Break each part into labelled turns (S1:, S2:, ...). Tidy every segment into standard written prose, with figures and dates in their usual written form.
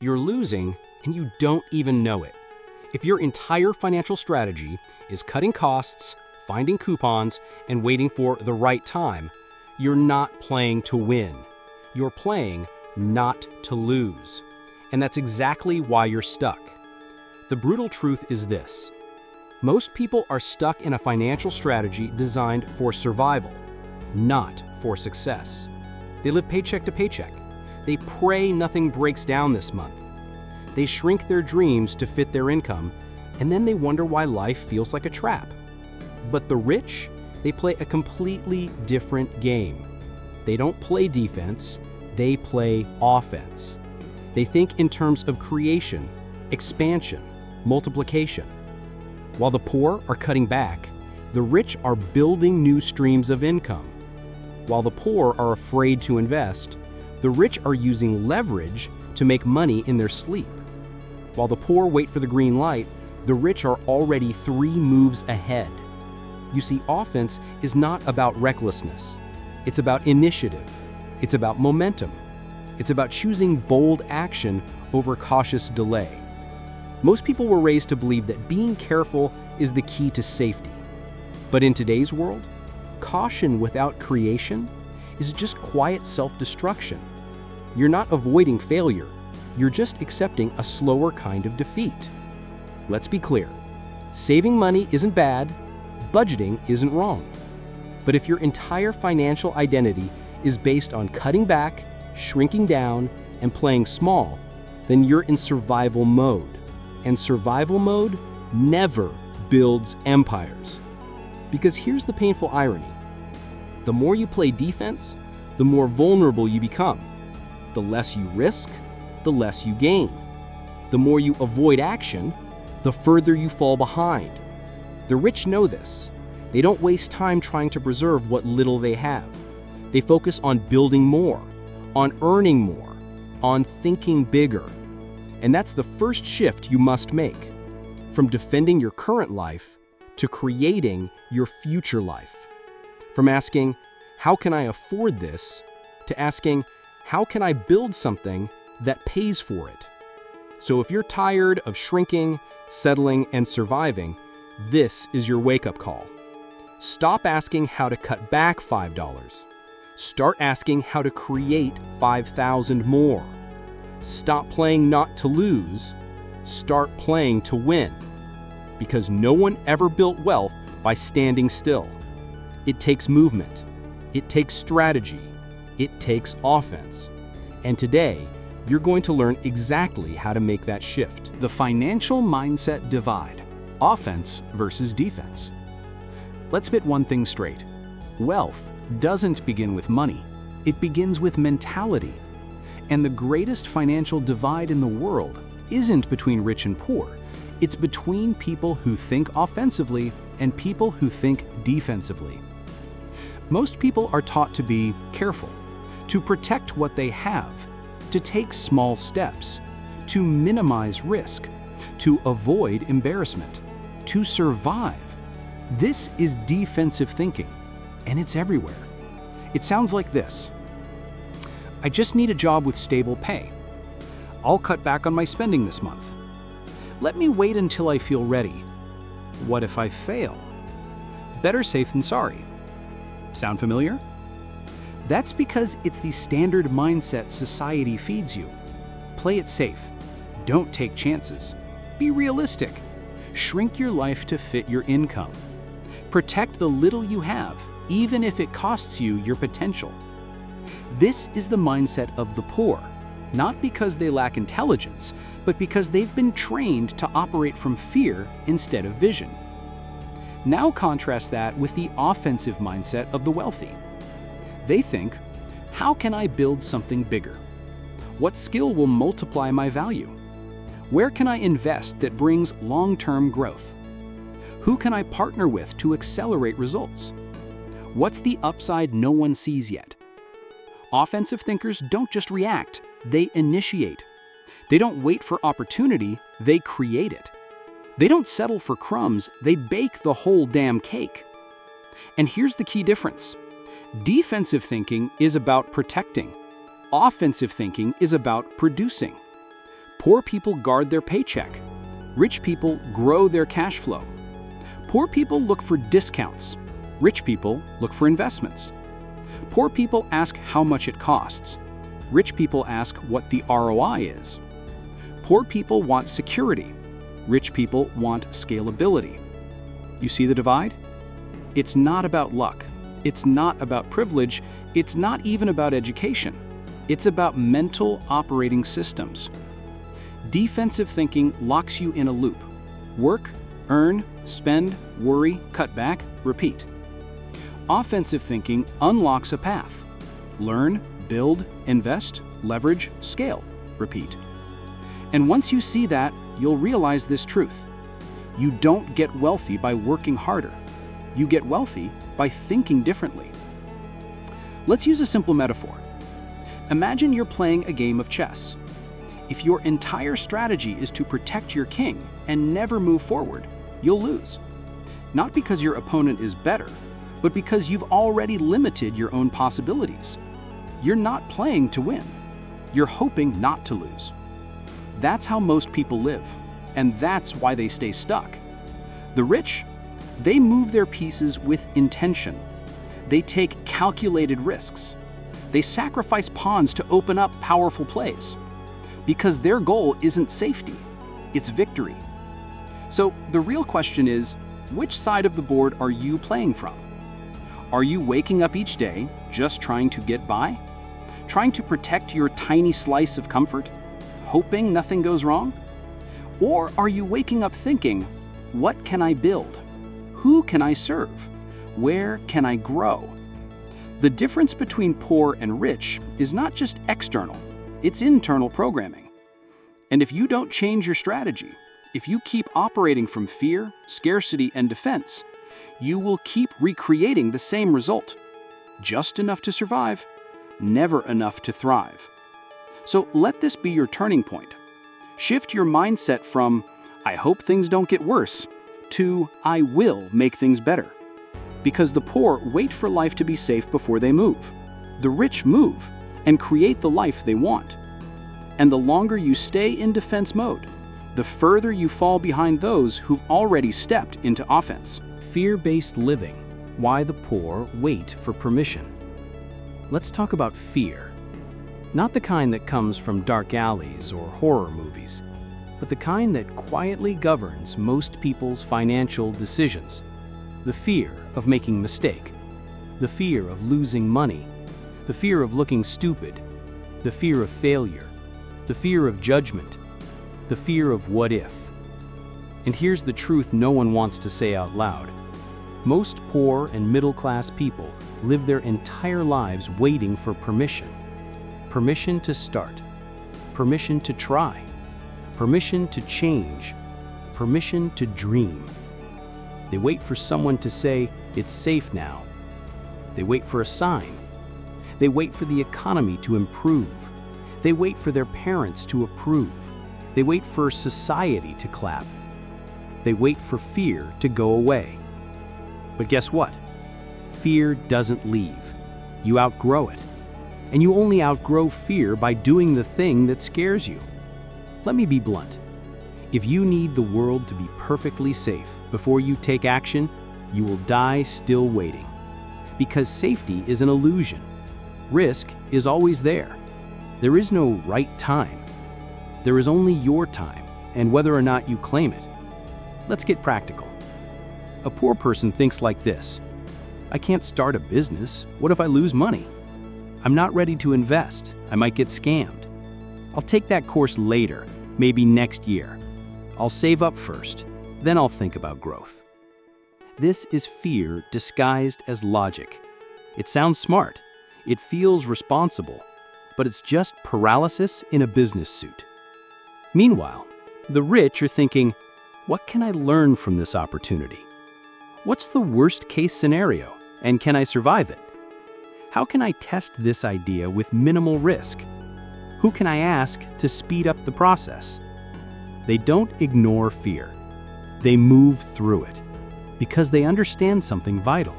S1: You're losing and you don't even know it. If your entire financial strategy is cutting costs, finding coupons, and waiting for the right time, you're not playing to win. You're playing not to lose. And that's exactly why you're stuck. The brutal truth is this: most people are stuck in a financial strategy designed for survival, not for success. They live paycheck to paycheck. They pray nothing breaks down this month. They shrink their dreams to fit their income, and then they wonder why life feels like a trap. But the rich, they play a completely different game. They don't play defense, they play offense. They think in terms of creation, expansion, multiplication. While the poor are cutting back, the rich are building new streams of income. While the poor are afraid to invest, the rich are using leverage to make money in their sleep. While the poor wait for the green light, the rich are already 3 moves ahead. You see, offense is not about recklessness. It's about initiative. It's about momentum. It's about choosing bold action over cautious delay. Most people were raised to believe that being careful is the key to safety. But in today's world, caution without creation is just quiet self-destruction. You're not avoiding failure. You're just accepting a slower kind of defeat. Let's be clear. Saving money isn't bad. Budgeting isn't wrong. But if your entire financial identity is based on cutting back, shrinking down, and playing small, then you're in survival mode. And survival mode never builds empires. Because here's the painful irony. The more you play defense, the more vulnerable you become. The less you risk, the less you gain. The more you avoid action, the further you fall behind. The rich know this. They don't waste time trying to preserve what little they have. They focus on building more, on earning more, on thinking bigger. And that's the first shift you must make. From defending your current life to creating your future life. From asking, how can I afford this? To asking, how can I build something that pays for it? So if you're tired of shrinking, settling, and surviving, this is your wake-up call. Stop asking how to cut back $5. Start asking how to create 5,000 more. Stop playing not to lose. Start playing to win. Because no one ever built wealth by standing still. It takes movement. It takes strategy. It takes offense. And today, you're going to learn exactly how to make that shift.
S2: The financial mindset divide: offense versus defense. Let's get one thing straight. Wealth doesn't begin with money. It begins with mentality. And the greatest financial divide in the world isn't between rich and poor. It's between people who think offensively and people who think defensively. Most people are taught to be careful, to protect what they have, to take small steps, to minimize risk, to avoid embarrassment, to survive. This is defensive thinking, and it's everywhere. It sounds like this: I just need a job with stable pay. I'll cut back on my spending this month. Let me wait until I feel ready. What if I fail? Better safe than sorry. Sound familiar? That's because it's the standard mindset society feeds you. Play it safe. Don't take chances. Be realistic. Shrink your life to fit your income. Protect the little you have, even if it costs you your potential. This is the mindset of the poor, not because they lack intelligence, but because they've been trained to operate from fear instead of vision. Now contrast that with the offensive mindset of the wealthy. They think, how can I build something bigger? What skill will multiply my value? Where can I invest that brings long-term growth? Who can I partner with to accelerate results? What's the upside no one sees yet? Offensive thinkers don't just react, they initiate. They don't wait for opportunity, they create it. They don't settle for crumbs, they bake the whole damn cake. And here's the key difference. Defensive thinking is about protecting. Offensive thinking is about producing. Poor people guard their paycheck. Rich people grow their cash flow. Poor people look for discounts. Rich people look for investments. Poor people ask how much it costs. Rich people ask what the ROI is. Poor people want security. Rich people want scalability. You see the divide? It's not about luck. It's not about privilege. It's not even about education. It's about mental operating systems. Defensive thinking locks you in a loop. Work, earn, spend, worry, cut back, repeat. Offensive thinking unlocks a path. Learn, build, invest, leverage, scale, repeat. And once you see that, you'll realize this truth. You don't get wealthy by working harder. You get wealthy by thinking differently. Let's use a simple metaphor. Imagine you're playing a game of chess. If your entire strategy is to protect your king and never move forward, you'll lose. Not because your opponent is better, but because you've already limited your own possibilities. You're not playing to win. You're hoping not to lose. That's how most people live, and that's why they stay stuck. The rich, they move their pieces with intention. They take calculated risks. They sacrifice pawns to open up powerful plays. Because their goal isn't safety, it's victory. So the real question is, which side of the board are you playing from? Are you waking up each day just trying to get by? Trying to protect your tiny slice of comfort? Hoping nothing goes wrong? Or are you waking up thinking, what can I build? Who can I serve? Where can I grow? The difference between poor and rich is not just external, it's internal programming. And if you don't change your strategy, if you keep operating from fear, scarcity, and defense, you will keep recreating the same result. Just enough to survive, never enough to thrive. So let this be your turning point. Shift your mindset from, I hope things don't get worse, to, I will make things better. Because the poor wait for life to be safe before they move. The rich move and create the life they want. And the longer you stay in defense mode, the further you fall behind those who've already stepped into offense.
S1: Fear-based living. Why the poor wait for permission. Let's talk about fear. Not the kind that comes from dark alleys or horror movies, but the kind that quietly governs most people's financial decisions. The fear of making a mistake, the fear of losing money, the fear of looking stupid, the fear of failure, the fear of judgment, the fear of what if. And here's the truth no one wants to say out loud. Most poor and middle-class people live their entire lives waiting for permission. Permission to start, permission to try, permission to change, permission to dream. They wait for someone to say, it's safe now. They wait for a sign. They wait for the economy to improve. They wait for their parents to approve. They wait for society to clap. They wait for fear to go away. But guess what? Fear doesn't leave. You outgrow it. And you only outgrow fear by doing the thing that scares you. Let me be blunt. If you need the world to be perfectly safe before you take action, you will die still waiting. Because safety is an illusion. Risk is always there. There is no right time. There is only your time, and whether or not you claim it. Let's get practical. A poor person thinks like this. I can't start a business. What if I lose money? I'm not ready to invest. I might get scammed. I'll take that course later, maybe next year. I'll save up first, then I'll think about growth. This is fear disguised as logic. It sounds smart. It feels responsible, but it's just paralysis in a business suit. Meanwhile, the rich are thinking, what can I learn from this opportunity? What's the worst case scenario, and can I survive it? How can I test this idea with minimal risk? Who can I ask to speed up the process? They don't ignore fear. They move through it because they understand something vital.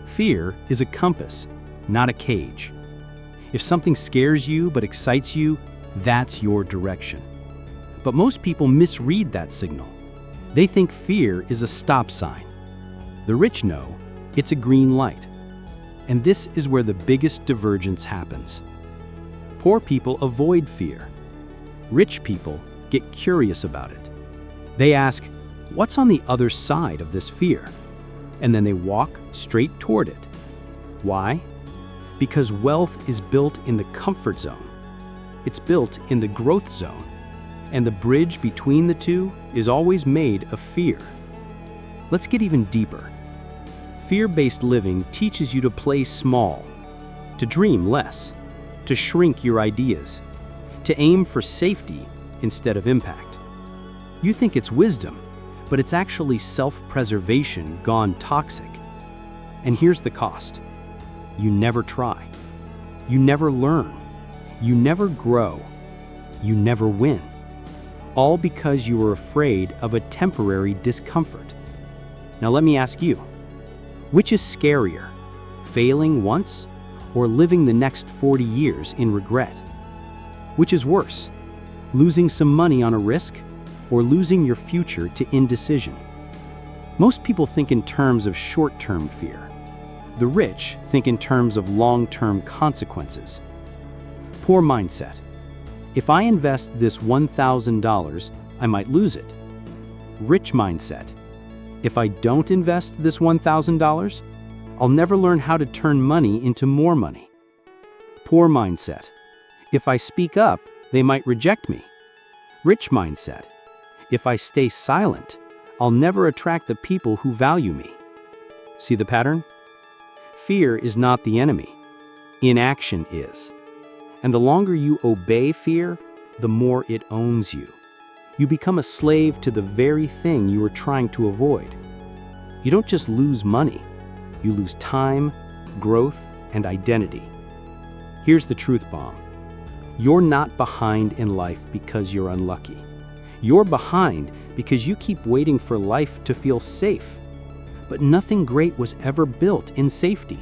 S1: Fear is a compass, not a cage. If something scares you but excites you, that's your direction. But most people misread that signal. They think fear is a stop sign. The rich know it's a green light. And this is where the biggest divergence happens. Poor people avoid fear. Rich people get curious about it. They ask, what's on the other side of this fear? And then they walk straight toward it. Why? Because wealth is built in the comfort zone. It's built in the growth zone. And the bridge between the two is always made of fear. Let's get even deeper. Fear-based living teaches you to play small, to dream less, to shrink your ideas, to aim for safety instead of impact. You think it's wisdom, but it's actually self-preservation gone toxic. And here's the cost. You never try. You never learn. You never grow. You never win. All because you were afraid of a temporary discomfort. Now let me ask you, which is scarier, failing once or living the next 40 years in regret? Which is worse, losing some money on a risk or losing your future to indecision? Most people think in terms of short-term fear. The rich think in terms of long-term consequences. Poor mindset. If I invest this $1,000, I might lose it. Rich mindset. If I don't invest this $1,000, I'll never learn how to turn money into more money. Poor mindset. If I speak up, they might reject me. Rich mindset. If I stay silent, I'll never attract the people who value me. See the pattern? Fear is not the enemy. Inaction is. And the longer you obey fear, the more it owns you. You become a slave to the very thing you are trying to avoid. You don't just lose money, you lose time, growth, and identity. Here's the truth bomb. You're not behind in life because you're unlucky. You're behind because you keep waiting for life to feel safe. But nothing great was ever built in safety.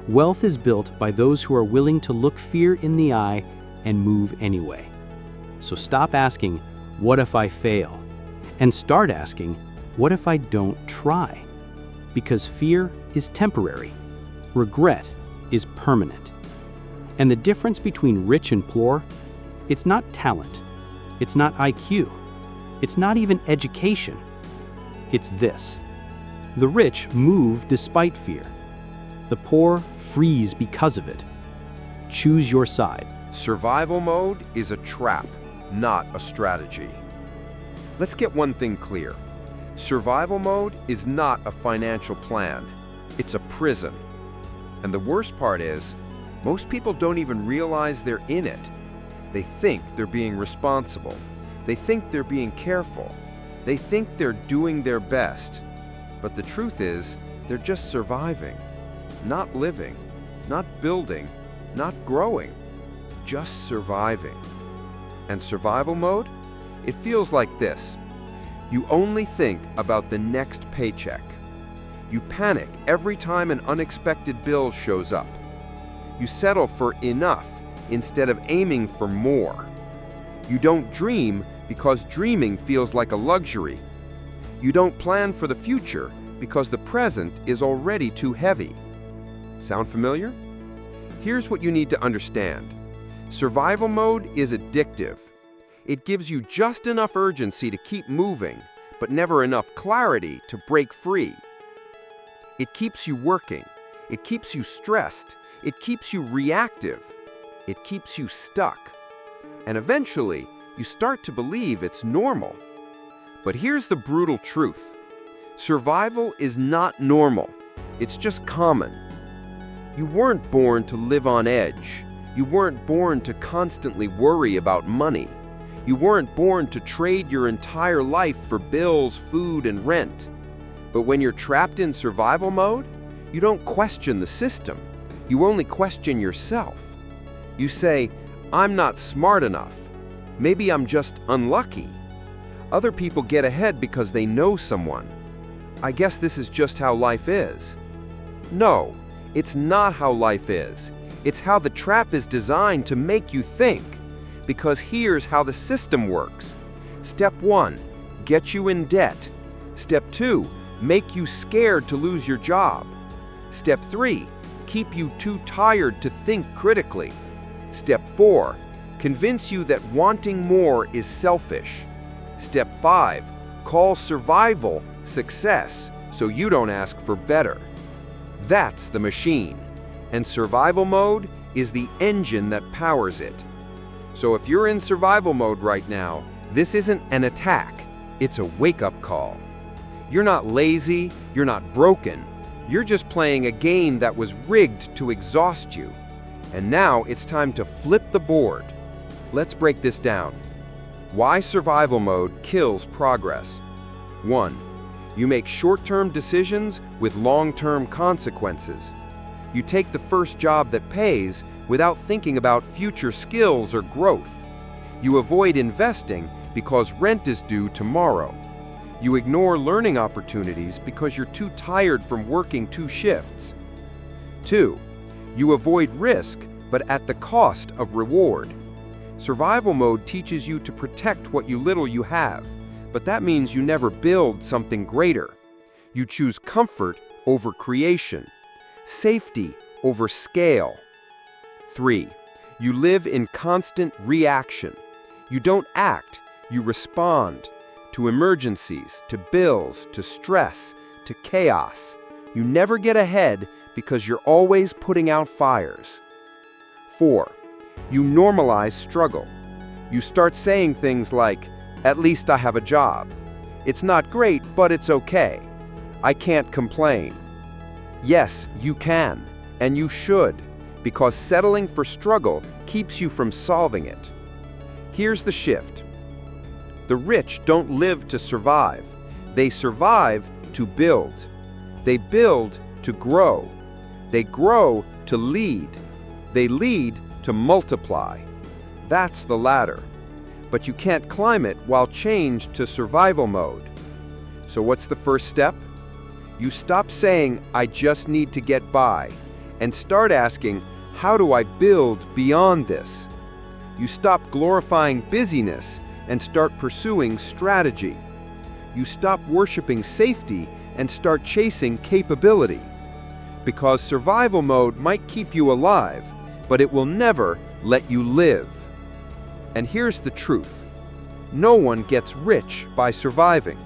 S1: Wealth is built by those who are willing to look fear in the eye and move anyway. So stop asking, what if I fail? And start asking, what if I don't try? Because fear is temporary. Regret is permanent. And the difference between rich and poor, it's not talent. It's not IQ. It's not even education. It's this. The rich move despite fear. The poor freeze because of it. Choose your side.
S3: Survival mode is a trap, not a strategy. Let's get one thing clear. Survival mode is not a financial plan. It's a prison. And the worst part is, most people don't even realize they're in it. They think they're being responsible. They think they're being careful. They think they're doing their best. But the truth is, they're just surviving. Not living, not building, not growing, just surviving. And survival mode? It feels like this. You only think about the next paycheck. You panic every time an unexpected bill shows up. You settle for enough instead of aiming for more. You don't dream because dreaming feels like a luxury. You don't plan for the future because the present is already too heavy. Sound familiar? Here's what you need to understand. Survival mode is addictive. It gives you just enough urgency to keep moving, but never enough clarity to break free. It keeps you working. It keeps you stressed. It keeps you reactive. It keeps you stuck. And eventually, you start to believe it's normal. But here's the brutal truth. Survival is not normal. It's just common. You weren't born to live on edge. You weren't born to constantly worry about money. You weren't born to trade your entire life for bills, food, and rent. But when you're trapped in survival mode, you don't question the system. You only question yourself. You say, I'm not smart enough. Maybe I'm just unlucky. Other people get ahead because they know someone. I guess this is just how life is. No, it's not how life is. It's how the trap is designed to make you think. Because here's how the system works. Step 1, get you in debt. Step 2, make you scared to lose your job. Step 3, keep you too tired to think critically. Step 4, convince you that wanting more is selfish. Step 5, call survival success so you don't ask for better. That's the machine, and survival mode is the engine that powers it. So if you're in survival mode right now, this isn't an attack, it's a wake-up call. You're not lazy, you're not broken, you're just playing a game that was rigged to exhaust you. And now it's time to flip the board. Let's break this down. Why survival mode kills progress. 1. You make short-term decisions with long-term consequences. You take the first job that pays without thinking about future skills or growth. You avoid investing because rent is due tomorrow. You ignore learning opportunities because you're too tired from working 2 shifts. 2. You avoid risk, but at the cost of reward. Survival mode teaches you to protect what little you have, but that means you never build something greater. You choose comfort over creation, safety over scale. 3. You live in constant reaction. You don't act, you respond to emergencies, to bills, to stress, to chaos. You never get ahead because you're always putting out fires. 4. You normalize struggle. You start saying things like, "At least I have a job. It's not great, but it's okay. I can't complain." Yes, you can, and you should, because settling for struggle keeps you from solving it. Here's the shift. The rich don't live to survive. They survive to build. They build to grow. They grow to lead. They lead to multiply. That's the ladder. But you can't climb it while chained to survival mode. So what's the first step? You stop saying, "I just need to get by," and start asking, "How do I build beyond this?" You stop glorifying busyness and start pursuing strategy. You stop worshiping safety and start chasing capability. Because survival mode might keep you alive, but it will never let you live. And here's the truth. No one gets rich by surviving.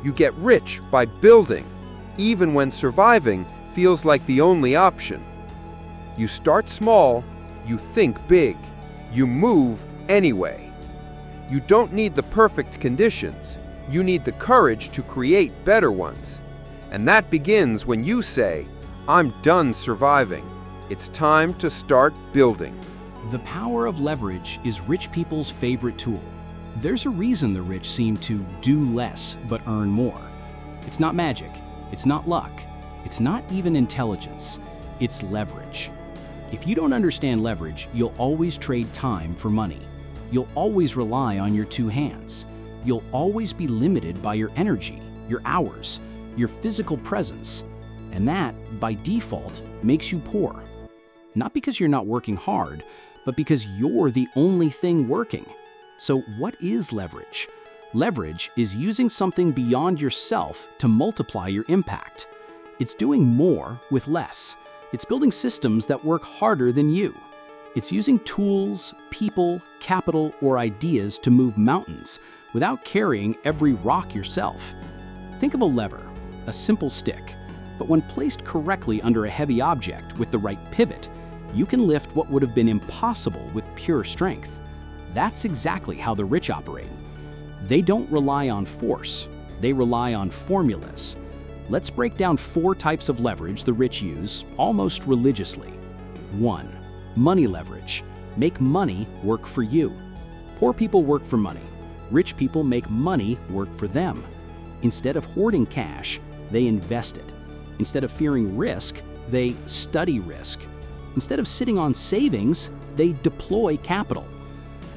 S3: You get rich by building, even when surviving feels like the only option. You start small, you think big, you move anyway. You don't need the perfect conditions, you need the courage to create better ones. And that begins when you say, "I'm done surviving. It's time to start building."
S2: The power of leverage is rich people's favorite tool. There's a reason the rich seem to do less but earn more. It's not magic, it's not luck, it's not even intelligence, it's leverage. If you don't understand leverage, you'll always trade time for money. You'll always rely on your 2 hands. You'll always be limited by your energy, your hours, your physical presence. And that, by default, makes you poor. Not because you're not working hard, but because you're the only thing working. So what is leverage? Leverage is using something beyond yourself to multiply your impact. It's doing more with less. It's building systems that work harder than you. It's using tools, people, capital, or ideas to move mountains without carrying every rock yourself. Think of a lever, a simple stick, but when placed correctly under a heavy object with the right pivot, you can lift what would have been impossible with pure strength. That's exactly how the rich operate. They don't rely on force, they rely on formulas. Let's break down 4 types of leverage the rich use almost religiously. 1. Money leverage. Make money work for you. Poor people work for money. Rich people make money work for them. Instead of hoarding cash, they invest it. Instead of fearing risk, they study risk. Instead of sitting on savings, they deploy capital.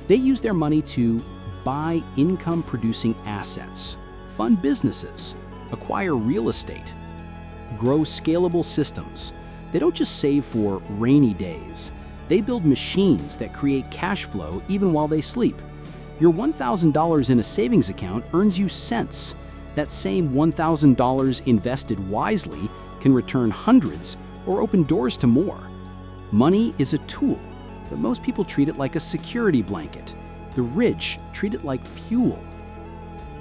S2: They use their money to buy income-producing assets, fund businesses, acquire real estate, grow scalable systems. They don't just save for rainy days. They build machines that create cash flow even while they sleep. Your $1,000 in a savings account earns you cents. That same $1,000 invested wisely can return hundreds or open doors to more. Money is a tool, but most people treat it like a security blanket. The rich treat it like fuel.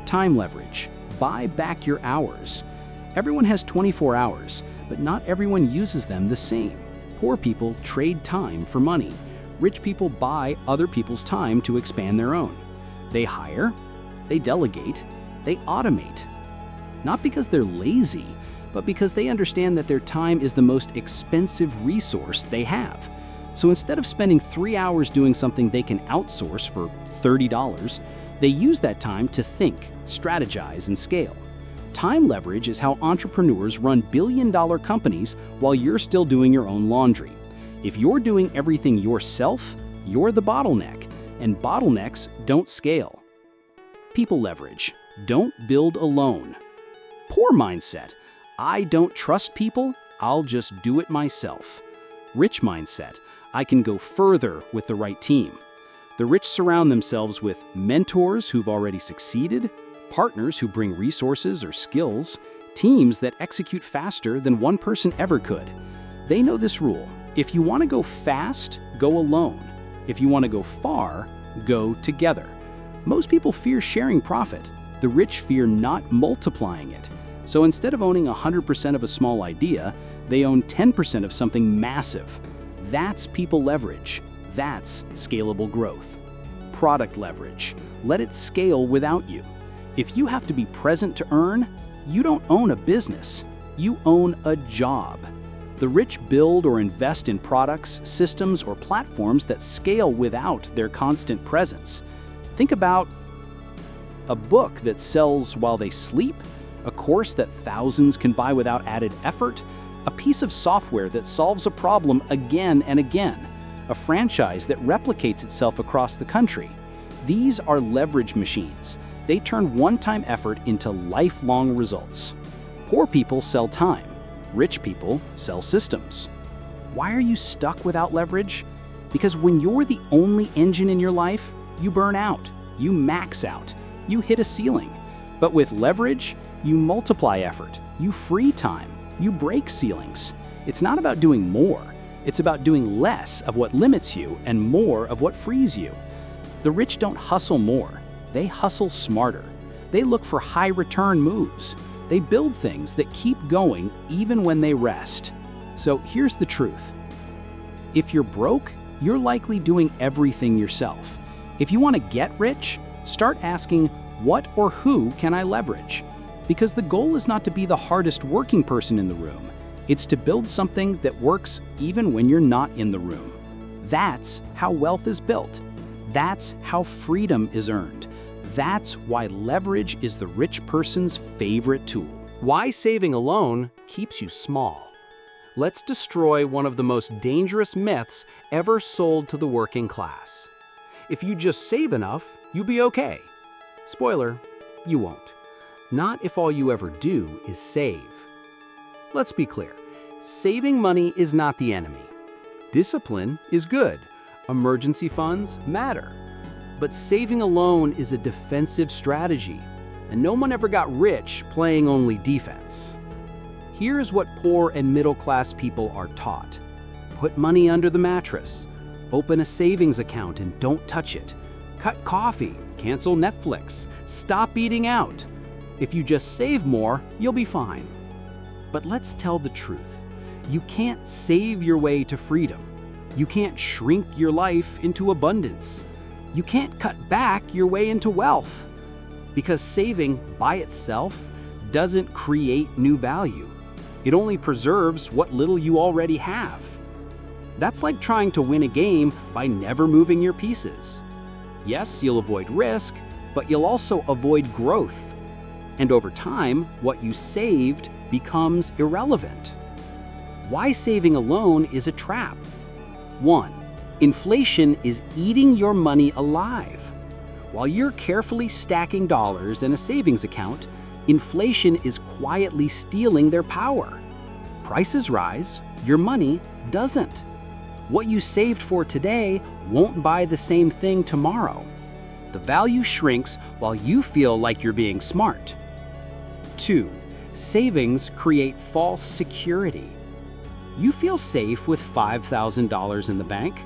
S2: Time leverage. Buy back your hours. Everyone has 24 hours, but not everyone uses them the same. Poor people trade time for money. Rich people buy other people's time to expand their own. They hire, they delegate, they automate. Not because they're lazy, but because they understand that their time is the most expensive resource they have. So instead of spending 3 hours doing something they can outsource for $30, they use that time to think, strategize, and scale. Time leverage is how entrepreneurs run billion-dollar companies while you're still doing your own laundry. If you're doing everything yourself, you're the bottleneck, and bottlenecks don't scale. People leverage. Don't build alone. Poor mindset. I don't trust people, I'll just do it myself. Rich mindset. I can go further with the right team. The rich surround themselves with mentors who've already succeeded, partners who bring resources or skills, teams that execute faster than one person ever could. They know this rule. If you want to go fast, go alone. If you want to go far, go together. Most people fear sharing profit. The rich fear not multiplying it. So instead of owning 100% of a small idea, they own 10% of something massive. That's people leverage. That's scalable growth. Product leverage. Let it scale without you. If you have to be present to earn, you don't own a business, you own a job. The rich build or invest in products, systems, or platforms that scale without their constant presence. Think about a book that sells while they sleep, a course that thousands can buy without added effort, a piece of software that solves a problem again and again, a franchise that replicates itself across the country. These are leverage machines. They turn one-time effort into lifelong results. Poor people sell time. Rich people sell systems. Why are you stuck without leverage? Because when you're the only engine in your life, you burn out, you max out, you hit a ceiling. But with leverage, you multiply effort, you free time, you break ceilings. It's not about doing more. It's about doing less of what limits you and more of what frees you. The rich don't hustle more. They hustle smarter. They look for high return moves. They build things that keep going even when they rest. So here's the truth. If you're broke, you're likely doing everything yourself. If you want to get rich, start asking, what or who can I leverage? Because the goal is not to be the hardest working person in the room. It's to build something that works even when you're not in the room. That's how wealth is built. That's how freedom is earned. That's why leverage is the rich person's favorite tool.
S1: Why saving alone keeps you small. Let's destroy one of the most dangerous myths ever sold to the working class. If you just save enough, you'll be okay. Spoiler, you won't. Not if all you ever do is save. Let's be clear, saving money is not the enemy. Discipline is good. Emergency funds matter. But saving alone is a defensive strategy, and no one ever got rich playing only defense. Here's what poor and middle-class people are taught. Put money under the mattress. Open a savings account and don't touch it. Cut coffee. Cancel Netflix. Stop eating out. If you just save more, you'll be fine. But let's tell the truth. You can't save your way to freedom. You can't shrink your life into abundance. You can't cut back your way into wealth. Because saving by itself doesn't create new value. It only preserves what little you already have. That's like trying to win a game by never moving your pieces. Yes, you'll avoid risk, but you'll also avoid growth. And over time, what you saved becomes irrelevant. Why saving alone is a trap. 1. Inflation is eating your money alive. While you're carefully stacking dollars in a savings account, inflation is quietly stealing their power. Prices rise, your money doesn't. What you saved for today won't buy the same thing tomorrow.
S2: The value shrinks while you feel like you're being smart. 2. Savings create false security. You feel safe with $5,000 in the bank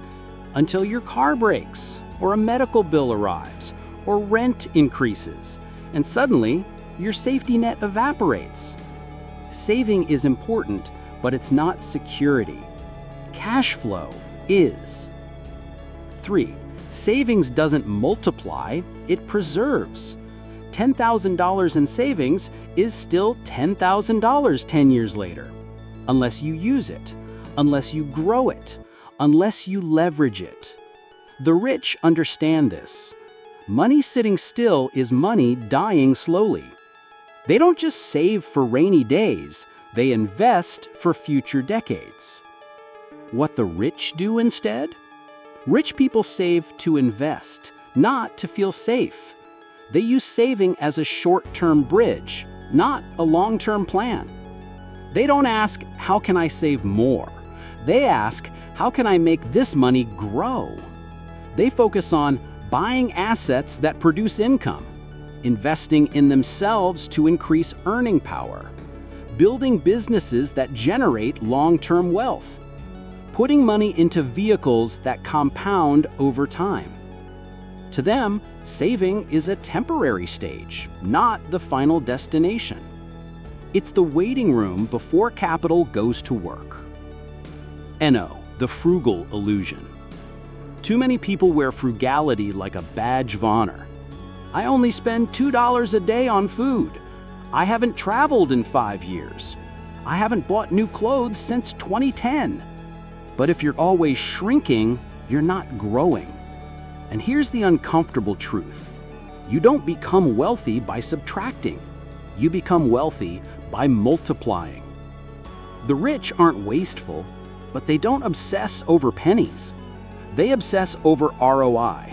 S2: until your car breaks, or a medical bill arrives, or rent increases, and suddenly your safety net evaporates. Saving is important, but it's not security. Cash flow is. 3. Savings doesn't multiply, it preserves. $10,000 in savings is still $10,000 10 years later, unless you use it, unless you grow it, unless you leverage it. The rich understand this. Money sitting still is money dying slowly. They don't just save for rainy days, they invest for future decades. What the rich do instead? Rich people save to invest, not to feel safe. They use saving as a short-term bridge, not a long-term plan. They don't ask, how can I save more? They ask, how can I make this money grow? They focus on buying assets that produce income, investing in themselves to increase earning power, building businesses that generate long-term wealth, putting money into vehicles that compound over time. To them, saving is a temporary stage, not the final destination. It's the waiting room before capital goes to work. NO, the frugal illusion. Too many people wear frugality like a badge of honor. I only spend $2 a day on food. I haven't traveled in 5 years. I haven't bought new clothes since 2010. But if you're always shrinking, you're not growing. And here's the uncomfortable truth. You don't become wealthy by subtracting. You become wealthy by multiplying. The rich aren't wasteful, but they don't obsess over pennies. They obsess over ROI.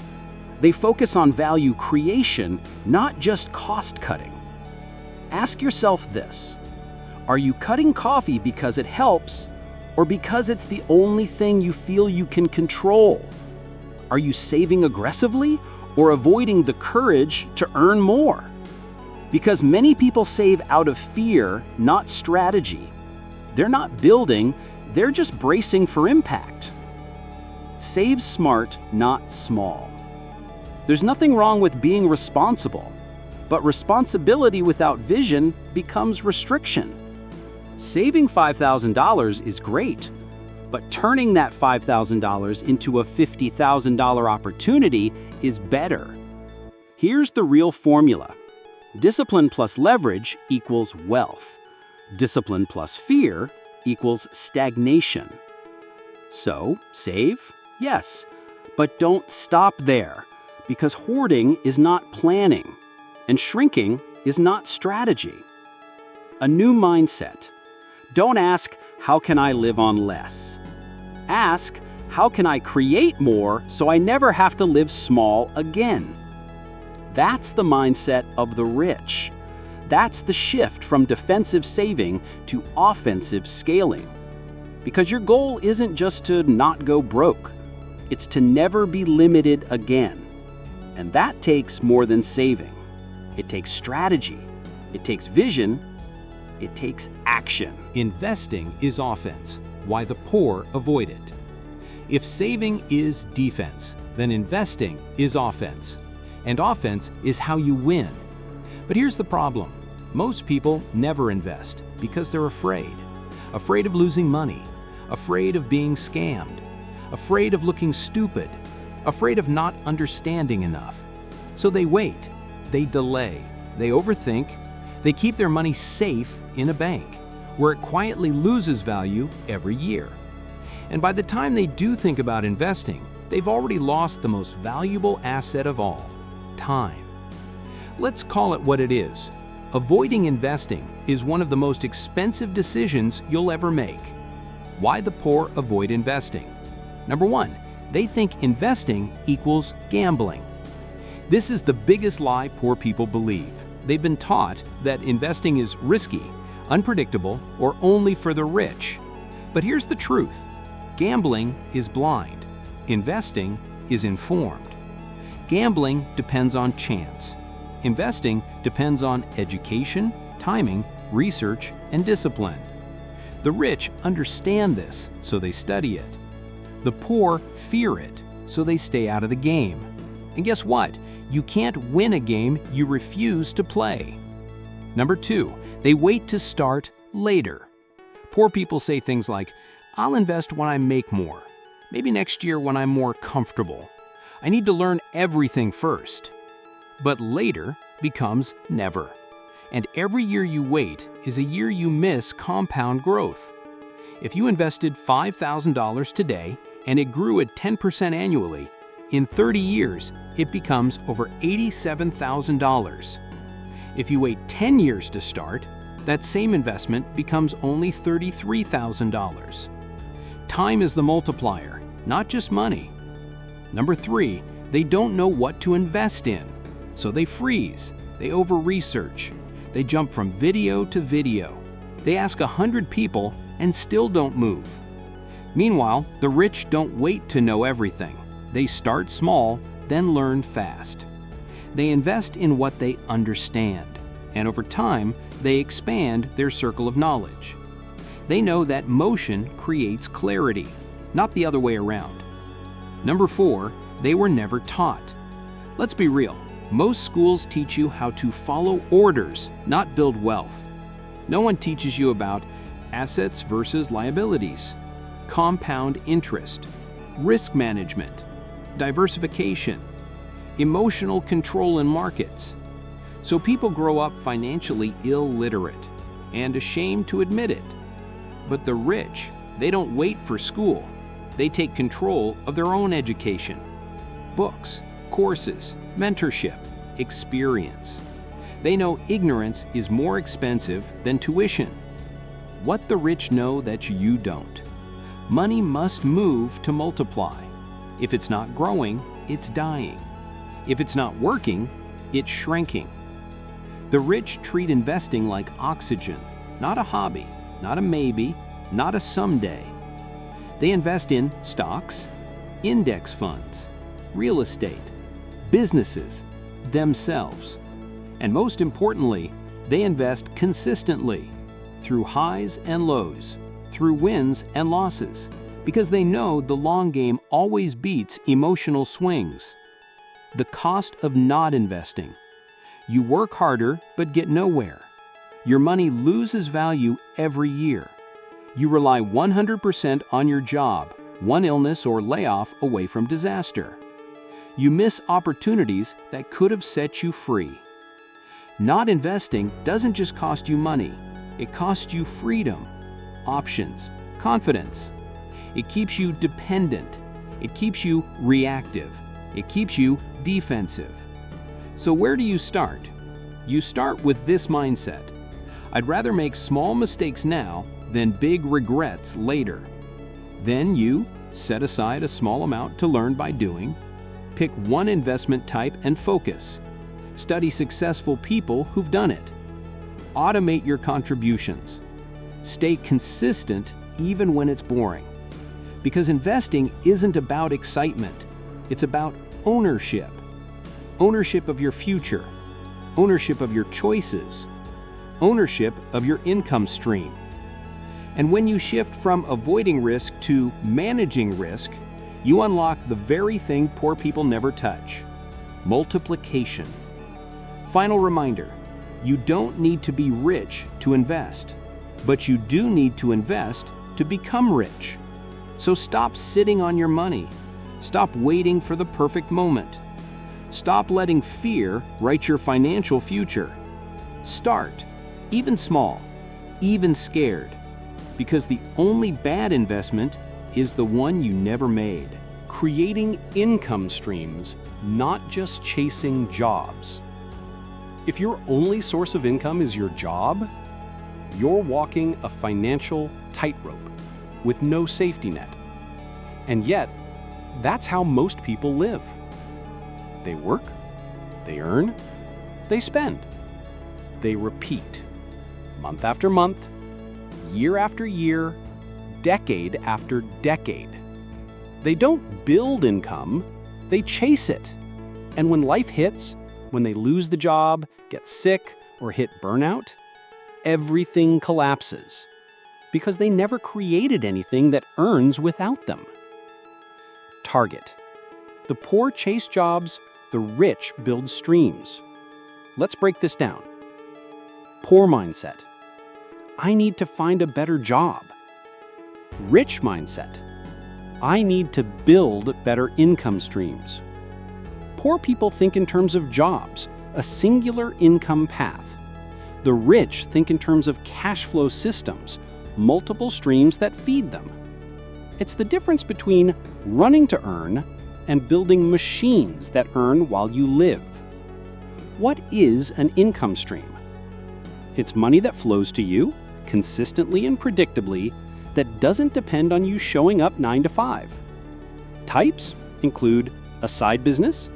S2: They focus on value creation, not just cost cutting. Ask yourself this: are you cutting coffee because it helps, or because it's the only thing you feel you can control? Are you saving aggressively or avoiding the courage to earn more? Because many people save out of fear, not strategy. They're not building, they're just bracing for impact. Save smart, not small. There's nothing wrong with being responsible, but responsibility without vision becomes restriction. Saving $5,000 is great, but turning that $5,000 into a $50,000 opportunity is better. Here's the real formula. Discipline plus leverage equals wealth. Discipline plus fear equals stagnation. So, save? Yes, but don't stop there, because hoarding is not planning, and shrinking is not strategy. A new mindset. Don't ask, how can I live on less? Ask, how can I create more so I never have to live small again? That's the mindset of the rich. That's the shift from defensive saving to offensive scaling. Because your goal isn't just to not go broke. It's to never be limited again. And that takes more than saving. It takes strategy. It takes vision. It takes action.
S1: Investing is offense, why the poor avoid it. If saving is defense, then investing is offense. And offense is how you win. But here's the problem. Most people never invest because they're afraid. Afraid of losing money. Afraid of being scammed. Afraid of looking stupid. Afraid of not understanding enough. So they wait. They delay. They overthink. They keep their money safe in a bank, where it quietly loses value every year. And by the time they do think about investing, they've already lost the most valuable asset of all, time. Let's call it what it is. Avoiding investing is one of the most expensive decisions you'll ever make. Why the poor avoid investing? Number one, they think investing equals gambling. This is the biggest lie poor people believe. They've been taught that investing is risky, unpredictable, or only for the rich. But here's the truth. Gambling is blind. Investing is informed.
S2: Gambling depends on chance. Investing depends on education, timing, research, and discipline. The rich understand this, so they study it. The poor fear it, so they stay out of the game. And guess what? You can't win a game you refuse to play. Number 2, they wait to start later. Poor people say things like, "I'll invest when I make more. Maybe next year when I'm more comfortable. I need to learn everything first." But later becomes never. And every year you wait is a year you miss compound growth. If you invested $5,000 today and it grew at 10% annually, in 30 years, it becomes over $87,000. If you wait 10 years to start, that same investment becomes only $33,000. Time is the multiplier, not just money. Number 3, they don't know what to invest in, so they freeze, they over-research, they jump from video to video. They ask 100 people and still don't move. Meanwhile, the rich don't wait to know everything. They start small, then learn fast. They invest in what they understand, and over time, they expand their circle of knowledge. They know that motion creates clarity, not the other way around. Number 4, they were never taught. Let's be real, most schools teach you how to follow orders, not build wealth. No one teaches you about assets versus liabilities, compound interest, risk management, diversification, emotional control in markets. So people grow up financially illiterate and ashamed to admit it. But the rich, they don't wait for school. They take control of their own education. Books, courses, mentorship, experience. They know ignorance is more expensive than tuition. What the rich know that you don't. Money must move to multiply. If it's not growing, it's dying. If it's not working, it's shrinking. The rich treat investing like oxygen, not a hobby, not a maybe, not a someday. They invest in stocks, index funds, real estate, businesses, themselves. And most importantly, they invest consistently, through highs and lows, through wins and losses, because they know the long game always beats emotional swings. The cost of not investing. You work harder but get nowhere. Your money loses value every year. You rely 100% on your job, one illness or layoff away from disaster. You miss opportunities that could have set you free. Not investing doesn't just cost you money, it costs you freedom, options, confidence. It keeps you dependent. It keeps you reactive. It keeps you defensive. So where do you start? You start with this mindset. I'd rather make small mistakes now than big regrets later. Then you set aside a small amount to learn by doing. Pick one investment type and focus. Study successful people who've done it. Automate your contributions. Stay consistent even when it's boring. Because investing isn't about excitement, it's about ownership. Ownership of your future, ownership of your choices, ownership of your income stream. And when you shift from avoiding risk to managing risk, you unlock the very thing poor people never touch: multiplication. Final reminder, you don't need to be rich to invest, but you do need to invest to become rich. So stop sitting on your money. Stop waiting for the perfect moment. Stop letting fear write your financial future. Start, even small, even scared, because the only bad investment is the one you never made.
S1: Creating income streams, not just chasing jobs. If your only source of income is your job, you're walking a financial tightrope with no safety net. And yet, that's how most people live. They work, they earn, they spend. They repeat, month after month, year after year, decade after decade. They don't build income, they chase it. And when life hits, when they lose the job, get sick, or hit burnout, everything collapses because they never created anything that earns without them. Target. The poor chase jobs, the rich build streams. Let's break this down. Poor mindset. I need to find a better job. Rich mindset. I need to build better income streams. Poor people think in terms of jobs, a singular income path. The rich think in terms of cash flow systems, multiple streams that feed them. It's the difference between running to earn and building machines that earn while you live. What is an income stream? It's money that flows to you, consistently and predictably, that doesn't depend on you showing up 9 to 5. Types include a side business,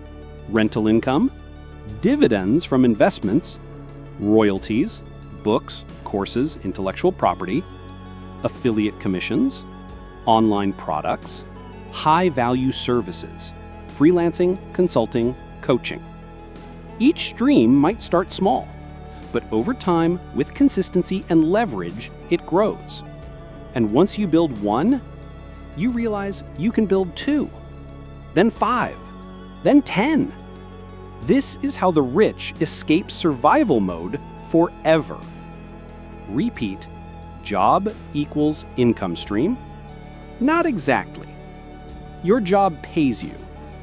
S1: rental income, dividends from investments, royalties, books, courses, intellectual property, affiliate commissions, online products, high-value services, freelancing, consulting, coaching. Each stream might start small, but over time, with consistency and leverage, it grows. And once you build one, you realize you can build 2, then 5, then 10. This is how the rich escape survival mode forever. Repeat, job equals income stream? Not exactly. Your job pays you,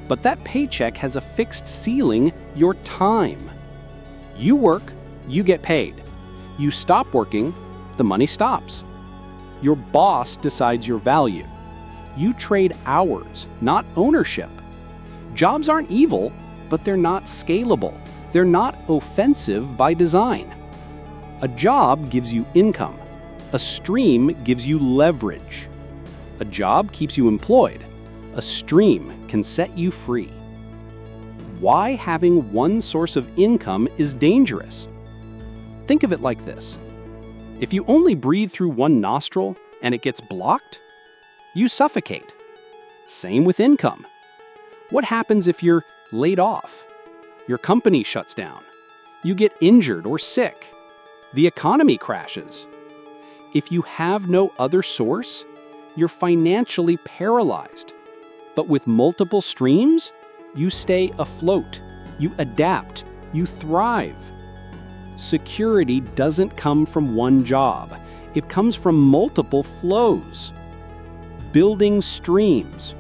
S1: but that paycheck has a fixed ceiling, your time. You work, you get paid. You stop working, the money stops. Your boss decides your value. You trade hours, not ownership. Jobs aren't evil, but they're not scalable. They're not offensive by design. A job gives you income. A stream gives you leverage. A job keeps you employed. A stream can set you free. Why having one source of income is dangerous? Think of it like this. If you only breathe through one nostril and it gets blocked, you suffocate. Same with income. What happens if you're laid off? Your company shuts down. You get injured or sick. The economy crashes. If you have no other source, you're financially paralyzed. But with multiple streams, you stay afloat. You adapt. You thrive. Security doesn't come from one job. It comes from multiple flows. Building streams.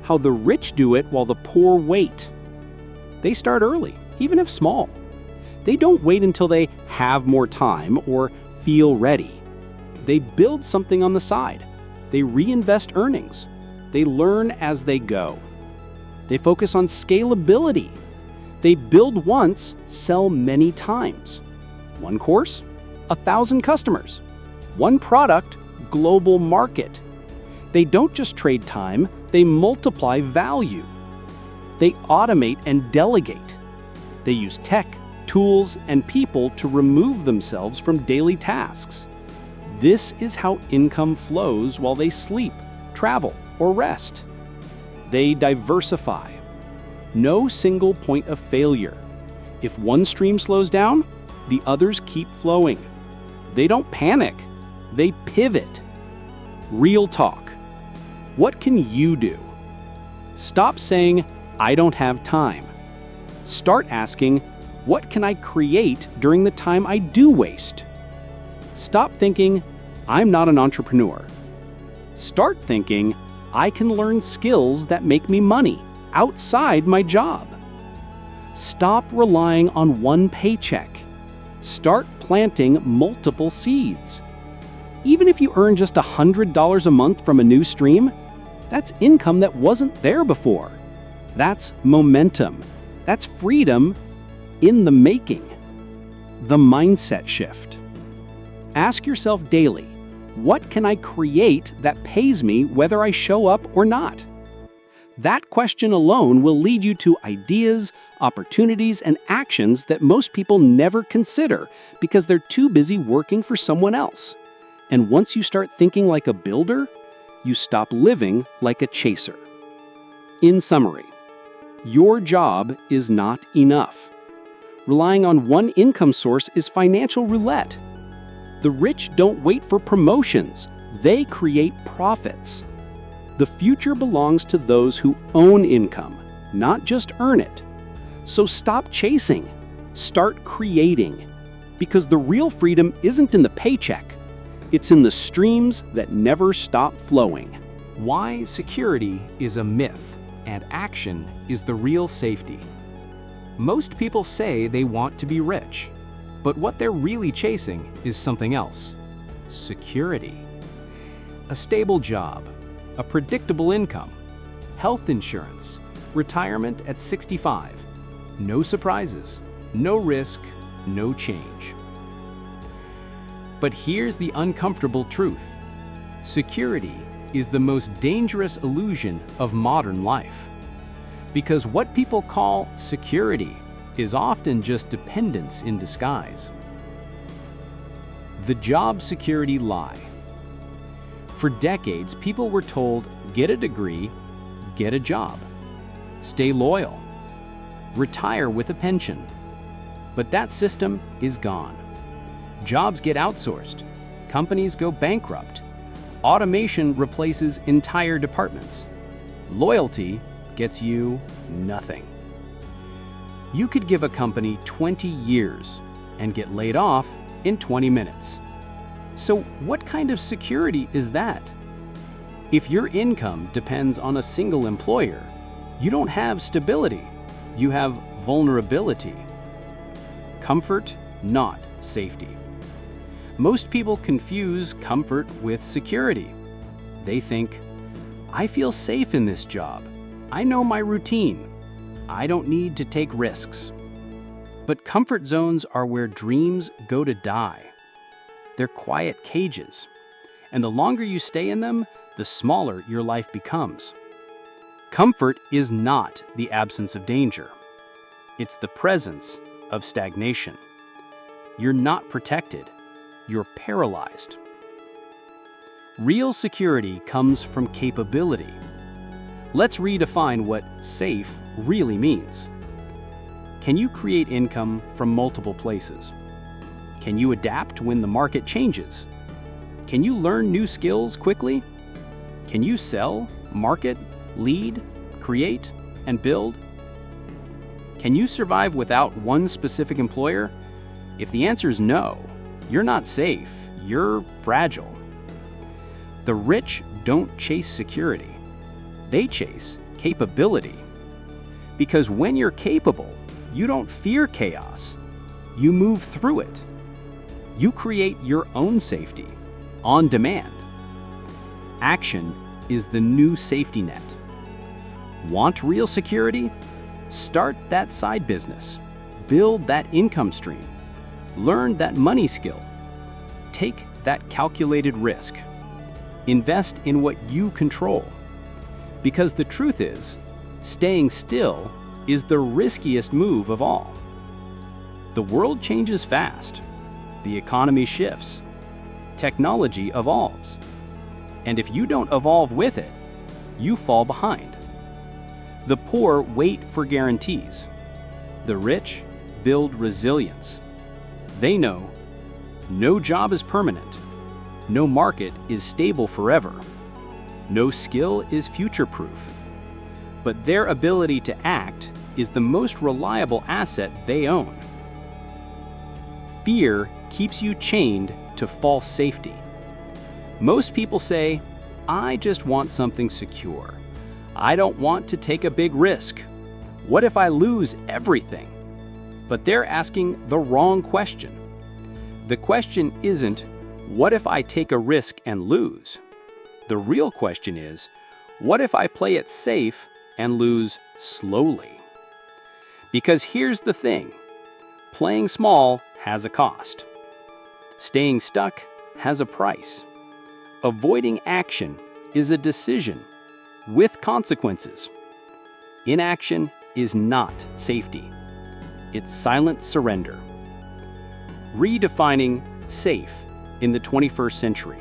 S1: How the rich do it while the poor wait. They start early, even if small. They don't wait until they have more time or feel ready. They build something on the side. They reinvest earnings. They learn as they go. They focus on scalability. They build once, sell many times. One course, 1,000 customers. One product, global market. They don't just trade time, they multiply value. They automate and delegate. They use tech, tools, and people to remove themselves from daily tasks. This is how income flows while they sleep, travel, or rest. They diversify. No single point of failure. If one stream slows down, the others keep flowing. They don't panic. They pivot. Real talk. What can you do? Stop saying, I don't have time. Start asking, what can I create during the time I do waste? Stop thinking, I'm not an entrepreneur. Start thinking, I can learn skills that make me money outside my job. Stop relying on one paycheck. Start planting multiple seeds. Even if you earn just $100 a month from a new stream, that's income that wasn't there before. That's momentum. That's freedom in the making. The mindset shift. Ask yourself daily, what can I create that pays me whether I show up or not? That question alone will lead you to ideas, opportunities, and actions that most people never consider because they're too busy working for someone else. And once you start thinking like a builder, you stop living like a chaser. In summary, Your job is not enough. Relying on one income source is financial roulette. The rich don't wait for promotions, they create profits. The future belongs to those who own income, not just earn it. So stop chasing, start creating. Because the real freedom isn't in the paycheck, it's in the streams that never stop flowing. Why security is a myth and action is the real safety. Most people say they want to be rich, but what they're really chasing is something else: security. A stable job, a predictable income, health insurance, retirement at 65. No surprises, no risk, no change. But here's the uncomfortable truth. Security is the most dangerous illusion of modern life. Because what people call security is often just dependence in disguise. The job security lie. For decades, people were told, get a degree, get a job, stay loyal, retire with a pension. But that system is gone. Jobs get outsourced, companies go bankrupt, automation replaces entire departments. Loyalty gets you nothing. You could give a company 20 years and get laid off in 20 minutes. So what kind of security is that? If your income depends on a single employer, you don't have stability, you have vulnerability. Comfort, not safety. Most people confuse comfort with security. They think, I feel safe in this job. I know my routine. I don't need to take risks. But comfort zones are where dreams go to die. They're quiet cages, and the longer you stay in them, the smaller your life becomes. Comfort is not the absence of danger. It's the presence of stagnation. You're not protected. You're paralyzed. Real security comes from capability. Let's redefine what safe really means. Can you create income from multiple places? Can you adapt when the market changes? Can you learn new skills quickly? Can you sell, market, lead, create, and build? Can you survive without one specific employer? If the answer is no, you're not safe, you're fragile. The rich don't chase security. They chase capability. Because when you're capable, you don't fear chaos. You move through it. You create your own safety, on demand. Action is the new safety net. Want real security? Start that side business. Build that income stream. Learn that money skill. Take that calculated risk. Invest in what you control. Because the truth is, staying still is the riskiest move of all. The world changes fast. The economy shifts. Technology evolves. And if you don't evolve with it, you fall behind. The poor wait for guarantees. The rich build resilience. They know no job is permanent. No market is stable forever. No skill is future-proof. But their ability to act is the most reliable asset they own. Fear keeps you chained to false safety. Most people say, I just want something secure. I don't want to take a big risk. What if I lose everything? But they're asking the wrong question. The question isn't, what if I take a risk and lose? The real question is, what if I play it safe and lose slowly? Because here's the thing, playing small has a cost. Staying stuck has a price. Avoiding action is a decision with consequences. Inaction is not safety. It's silent surrender. Redefining safe in the 21st century.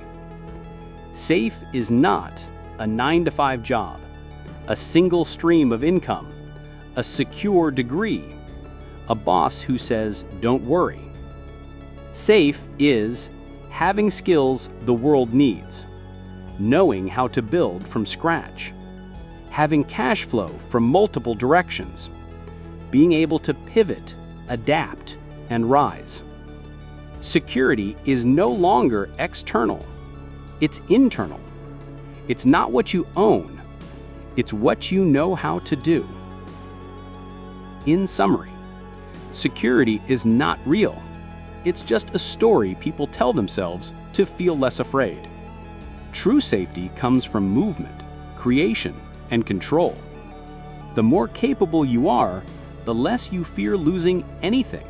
S1: Safe is not a 9-to-5 job, a single stream of income, a secure degree, a boss who says, "Don't worry." Safe is having skills the world needs, knowing how to build from scratch, having cash flow from multiple directions, being able to pivot, adapt, and rise. Security is no longer external, it's internal. It's not what you own, it's what you know how to do. In summary, security is not real. It's just a story people tell themselves to feel less afraid. True safety comes from movement, creation, and control. The more capable you are, the less you fear losing anything.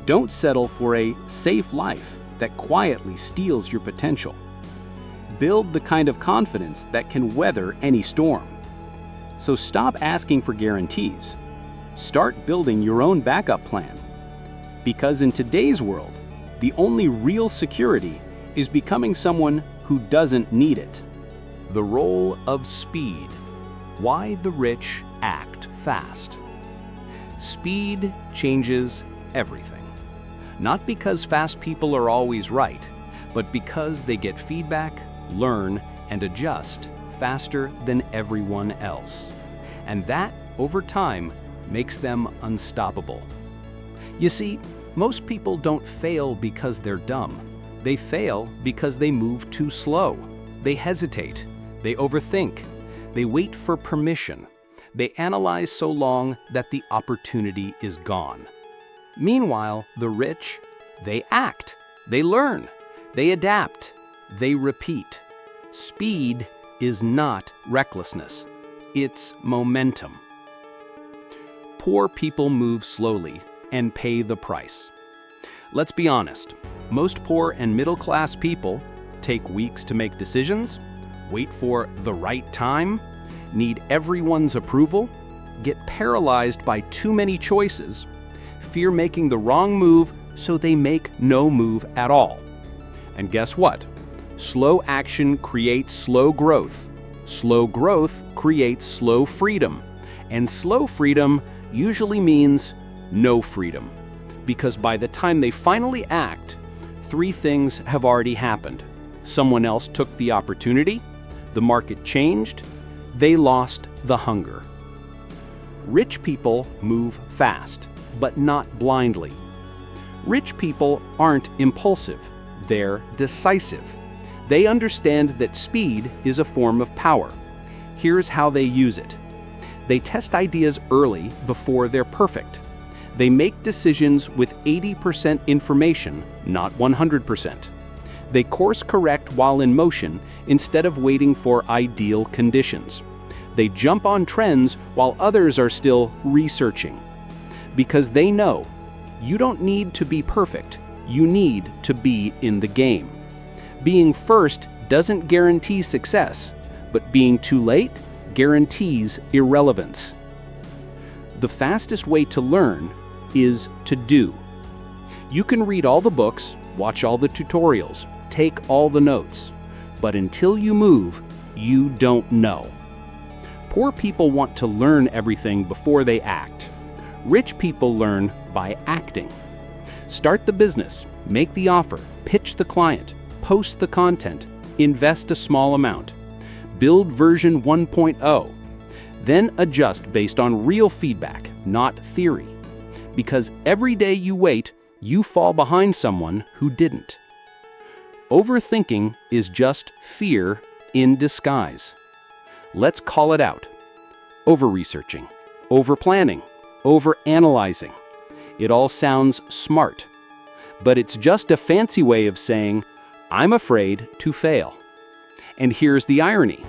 S1: Don't settle for a safe life that quietly steals your potential. Build the kind of confidence that can weather any storm. So stop asking for guarantees. Start building your own backup plan. Because in today's world, the only real security is becoming someone who doesn't need it.
S2: The role of speed. Why the rich act fast. Speed changes everything. Not because fast people are always right, but because they get feedback, learn, and adjust faster than everyone else. And that, over time, makes them unstoppable. You see, most people don't fail because they're dumb. They fail because they move too slow. They hesitate. They overthink. They wait for permission. They analyze so long that the opportunity is gone. Meanwhile, the rich, they act. They learn. They adapt. They repeat. Speed is not recklessness. It's momentum. Poor people move slowly and pay the price. Let's be honest, most poor and middle-class people take weeks to make decisions, wait for the right time, need everyone's approval, get paralyzed by too many choices, fear making the wrong move so they make no move at all. And guess what? Slow action creates slow growth. Slow growth creates slow freedom. And slow freedom usually means no freedom. Because by the time they finally act, three things have already happened. Someone else took the opportunity, the market changed, they lost the hunger. Rich people move fast, but not blindly. Rich people aren't impulsive, they're decisive. They understand that speed is a form of power. Here's how they use it. They test ideas early before they're perfect. They make decisions with 80% information, not 100%. They course correct while in motion instead of waiting for ideal conditions. They jump on trends while others are still researching. Because they know you don't need to be perfect, you need to be in the game. Being first doesn't guarantee success, but being too late guarantees irrelevance. The fastest way to learn is to do. You can read all the books, watch all the tutorials, take all the notes, but until you move, you don't know. Poor people want to learn everything before they act. Rich people learn by acting. Start the business, make the offer, pitch the client, post the content, invest a small amount. Build version 1.0. Then adjust based on real feedback, not theory. Because every day you wait, you fall behind someone who didn't. Overthinking is just fear in disguise. Let's call it out. Over-researching, over-planning, over-analyzing. It all sounds smart, but it's just a fancy way of saying, I'm afraid to fail. And here's the irony.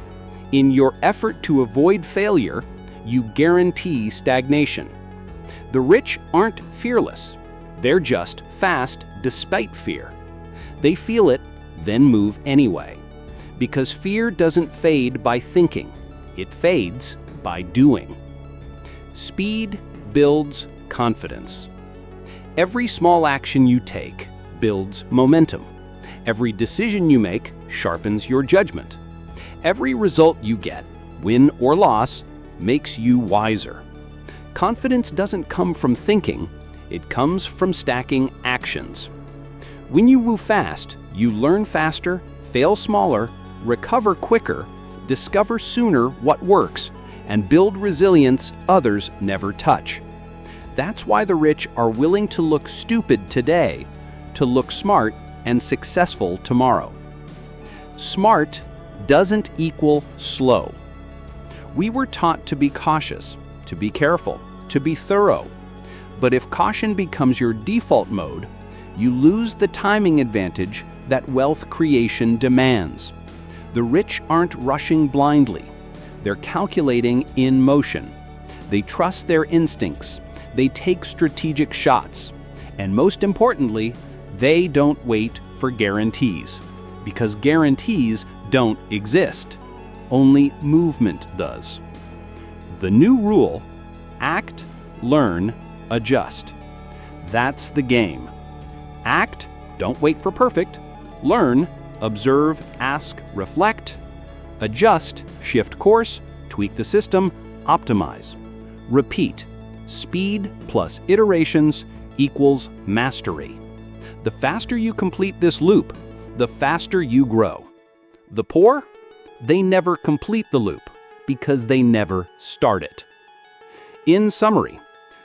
S2: In your effort to avoid failure, you guarantee stagnation. The rich aren't fearless. They're just fast despite fear. They feel it, then move anyway. Because fear doesn't fade by thinking. It fades by doing. Speed builds confidence. Every small action you take builds momentum. Every decision you make sharpens your judgment. Every result you get, win or loss, makes you wiser. Confidence doesn't come from thinking, it comes from stacking actions. When you move fast, you learn faster, fail smaller, recover quicker, discover sooner what works, and build resilience others never touch. That's why the rich are willing to look stupid today to look smart and successful tomorrow. Smart doesn't equal slow. We were taught to be cautious, to be careful, to be thorough. But if caution becomes your default mode, you lose the timing advantage that wealth creation demands. The rich aren't rushing blindly. They're calculating in motion. They trust their instincts. They take strategic shots. And most importantly, they don't wait for guarantees. Because guarantees don't exist. Only movement does. The new rule: act, learn, adjust. That's the game. Act, don't wait for perfect. Learn, observe, ask, reflect. Adjust, shift course, tweak the system, optimize. Repeat. Speed plus iterations equals mastery. The faster you complete this loop, the faster you grow. The poor? They never complete the loop because they never start it. In summary,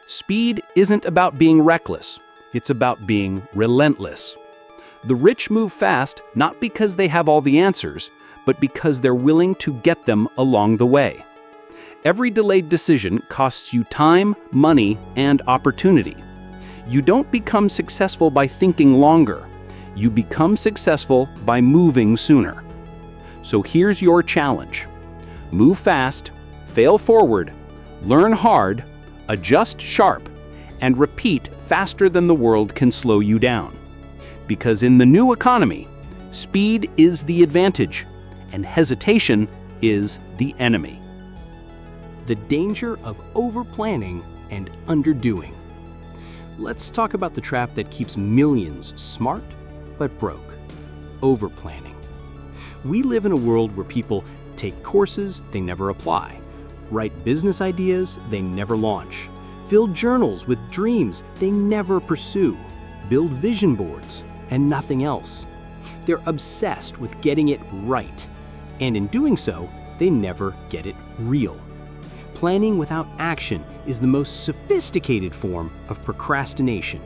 S2: speed isn't about being reckless, it's about being relentless. The rich move fast not because they have all the answers, but because they're willing to get them along the way. Every delayed decision costs you time, money, and opportunity. You don't become successful by thinking longer. You become successful by moving sooner. So here's your challenge. Move fast, fail forward, learn hard, adjust sharp, and repeat faster than the world can slow you down. Because in the new economy, speed is the advantage, and hesitation is the enemy.
S1: The danger of over-planning and underdoing. Let's talk about the trap that keeps millions smart but broke: over-planning. We live in a world where people take courses they never apply, write business ideas they never launch, fill journals with dreams they never pursue, build vision boards, and nothing else. They're obsessed with getting it right, and in doing so, they never get it real. Planning without action is the most sophisticated form of procrastination.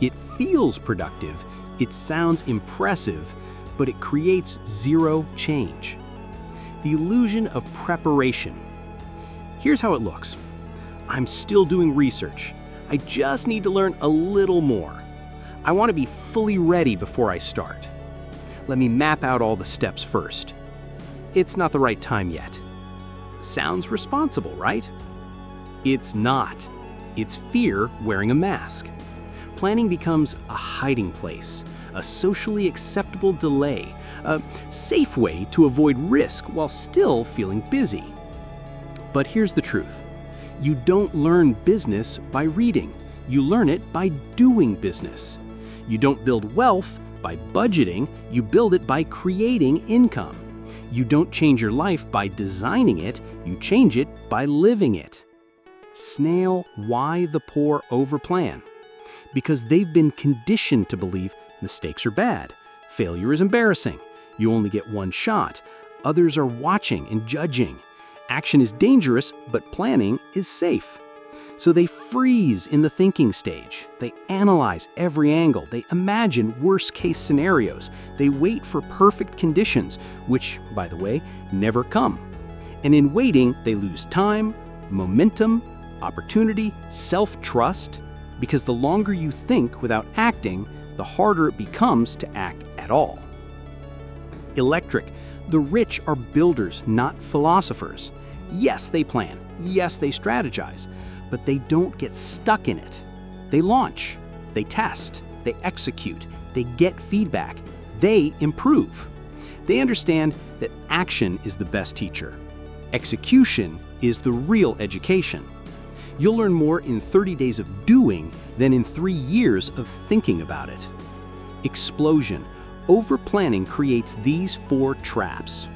S1: It feels productive, it sounds impressive, but it creates zero change. The illusion of preparation. Here's how it looks. I'm still doing research. I just need to learn a little more. I want to be fully ready before I start. Let me map out all the steps first. It's not the right time yet. Sounds responsible, right? It's not. It's fear wearing a mask. Planning becomes a hiding place, a socially acceptable delay, a safe way to avoid risk while still feeling busy. But here's the truth. You don't learn business by reading. You learn it by doing business. You don't build wealth by budgeting. You build it by creating income. You don't change your life by designing it. You change it by living it. Snail, why the poor overplan? Because they've been conditioned to believe mistakes are bad, failure is embarrassing, you only get one shot, others are watching and judging. Action is dangerous, but planning is safe. So they freeze in the thinking stage. They analyze every angle. They imagine worst-case scenarios. They wait for perfect conditions, which, by the way, never come. And in waiting, they lose time, momentum, opportunity, self-trust, because the longer you think without acting, the harder it becomes to act at all. Electric. The rich are builders, not philosophers. Yes, they plan. Yes, they strategize. But they don't get stuck in it. They launch. They test. They execute. They get feedback. They improve. They understand that action is the best teacher. Execution is the real education. You'll learn more in 30 days of doing than in 3 years of thinking about it. Explosion. Over-planning creates these 4 traps.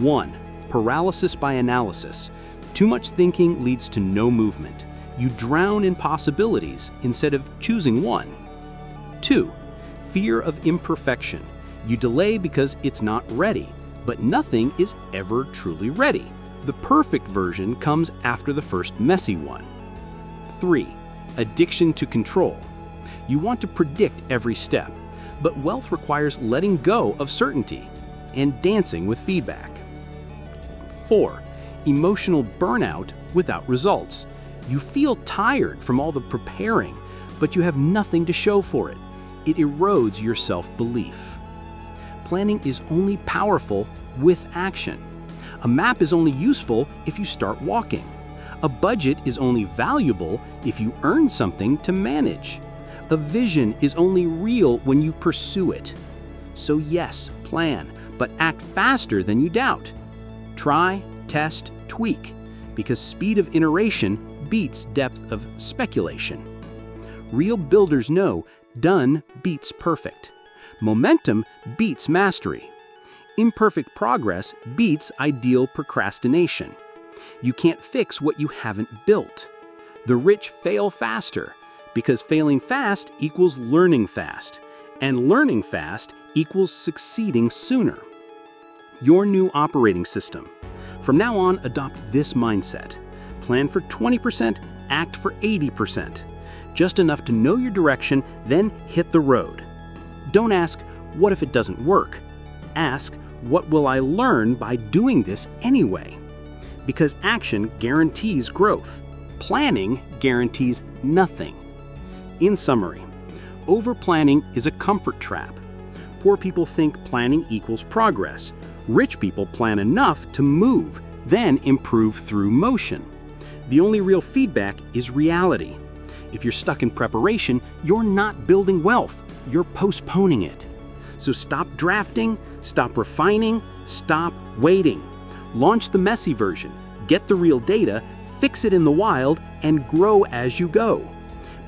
S1: 1. Paralysis by analysis. Too much thinking leads to no movement.
S2: You drown in possibilities instead of choosing one. 2. Fear of imperfection. You delay because it's not ready, but nothing is ever truly ready. The perfect version comes after the first messy one. 3. Addiction to control. You want to predict every step, but wealth requires letting go of certainty and dancing with feedback. 4. Emotional burnout without results. You feel tired from all the preparing, but you have nothing to show for it. It erodes your self-belief. Planning is only powerful with action. A map is only useful if you start walking. A budget is only valuable if you earn something to manage. A vision is only real when you pursue it. So yes, plan, but act faster than you doubt. Try, test, tweak, because speed of iteration beats depth of speculation. Real builders know done beats perfect. Momentum beats mastery. Imperfect progress beats ideal procrastination. You can't fix what you haven't built. The rich fail faster, because failing fast equals learning fast, and learning fast equals succeeding sooner. Your new operating system. From now on, adopt this mindset. Plan for 20%, act for 80%. Just enough to know your direction, then hit the road. Don't ask, what if it doesn't work? Ask, what will I learn by doing this anyway? Because action guarantees growth. Planning guarantees nothing. In summary, over-planning is a comfort trap. Poor people think planning equals progress. Rich people plan enough to move, then improve through motion. The only real feedback is reality. If you're stuck in preparation, you're not building wealth, you're postponing it. So stop drafting, stop refining, stop waiting. Launch the messy version, get the real data, fix it in the wild, and grow as you go.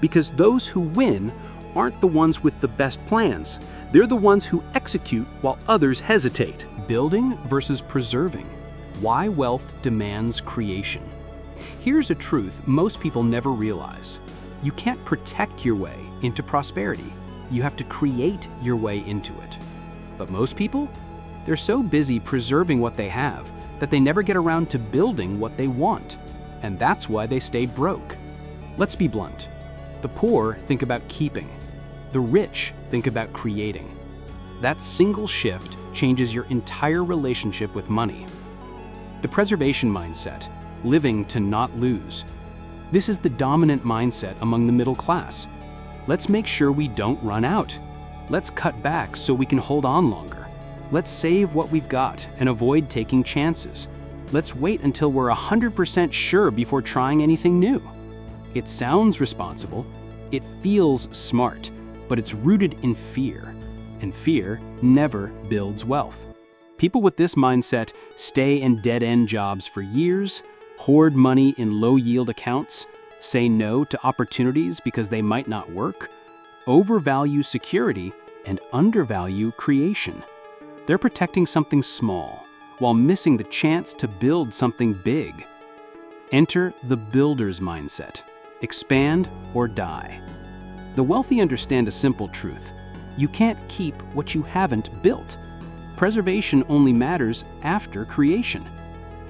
S2: Because those who win aren't the ones with the best plans. They're the ones who execute while others hesitate.
S1: Building versus preserving. Why wealth demands creation. Here's a truth most people never realize. You can't protect your way into prosperity. You have to create your way into it. But most people, they're so busy preserving what they have that they never get around to building what they want. And that's why they stay broke. Let's be blunt. The poor think about keeping. The rich think about creating. That single shift changes your entire relationship with money. The preservation mindset, living to not lose. This is the dominant mindset among the middle class. Let's make sure we don't run out. Let's cut back so we can hold on longer. Let's save what we've got and avoid taking chances. Let's wait until we're 100% sure before trying anything new. It sounds responsible, it feels smart, but it's rooted in fear, and fear never builds wealth. People with this mindset stay in dead-end jobs for years, hoard money in low-yield accounts, say no to opportunities because they might not work, overvalue security, and undervalue creation. They're protecting something small while missing the chance to build something big. Enter the builder's mindset. Expand or die. The wealthy understand a simple truth. You can't keep what you haven't built. Preservation only matters after creation.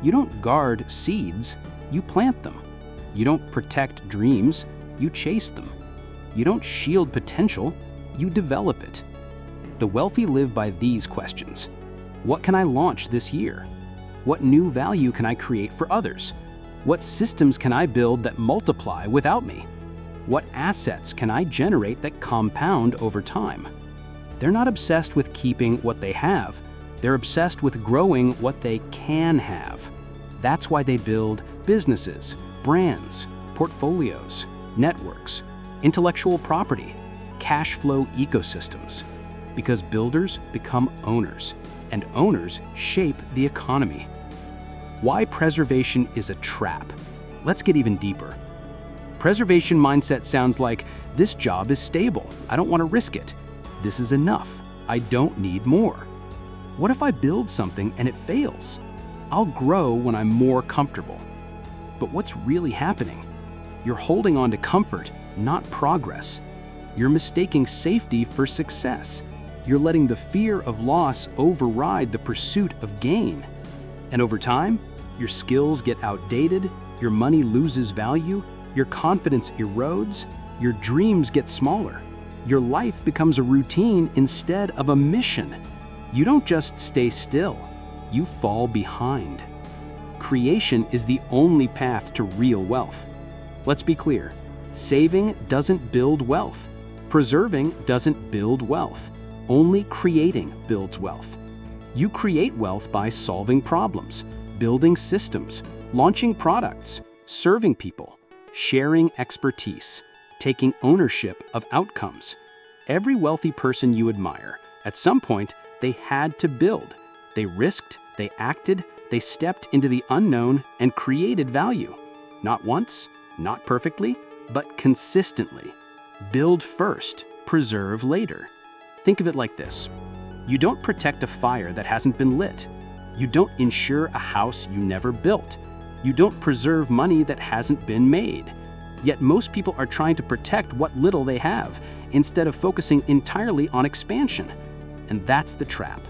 S1: You don't guard seeds, you plant them. You don't protect dreams, you chase them. You don't shield potential, you develop it. The wealthy live by these questions. What can I launch this year? What new value can I create for others? What systems can I build that multiply without me? What assets can I generate that compound over time? They're not obsessed with keeping what they have. They're obsessed with growing what they can have. That's why they build businesses, brands, portfolios, networks, intellectual property, cash flow ecosystems. Because builders become owners, and owners shape the economy. Why preservation is a trap. Let's get even deeper. Preservation mindset sounds like, this job is stable, I don't want to risk it. This is enough, I don't need more. What if I build something and it fails? I'll grow when I'm more comfortable. But what's really happening?
S2: You're holding on to comfort, not progress. You're mistaking safety for success. You're letting the fear of loss override the pursuit of gain. And over time, your skills get outdated, your money loses value, your confidence erodes, your dreams get smaller. Your life becomes a routine instead of a mission. You don't just stay still, you fall behind. Creation is the only path to real wealth. Let's be clear, saving doesn't build wealth. Preserving doesn't build wealth. Only creating builds wealth. You create wealth by solving problems, building systems, launching products, serving people, sharing expertise, taking ownership of outcomes. Every wealthy person you admire, at some point, they had to build. They risked, they acted, they stepped into the unknown and created value. Not once, not perfectly, but consistently. Build first, preserve later. Think of it like this. You don't protect a fire that hasn't been lit. You don't insure a house you never built. You don't preserve money that hasn't been made. Yet most people are trying to protect what little they have, instead of focusing entirely on expansion. And that's the trap.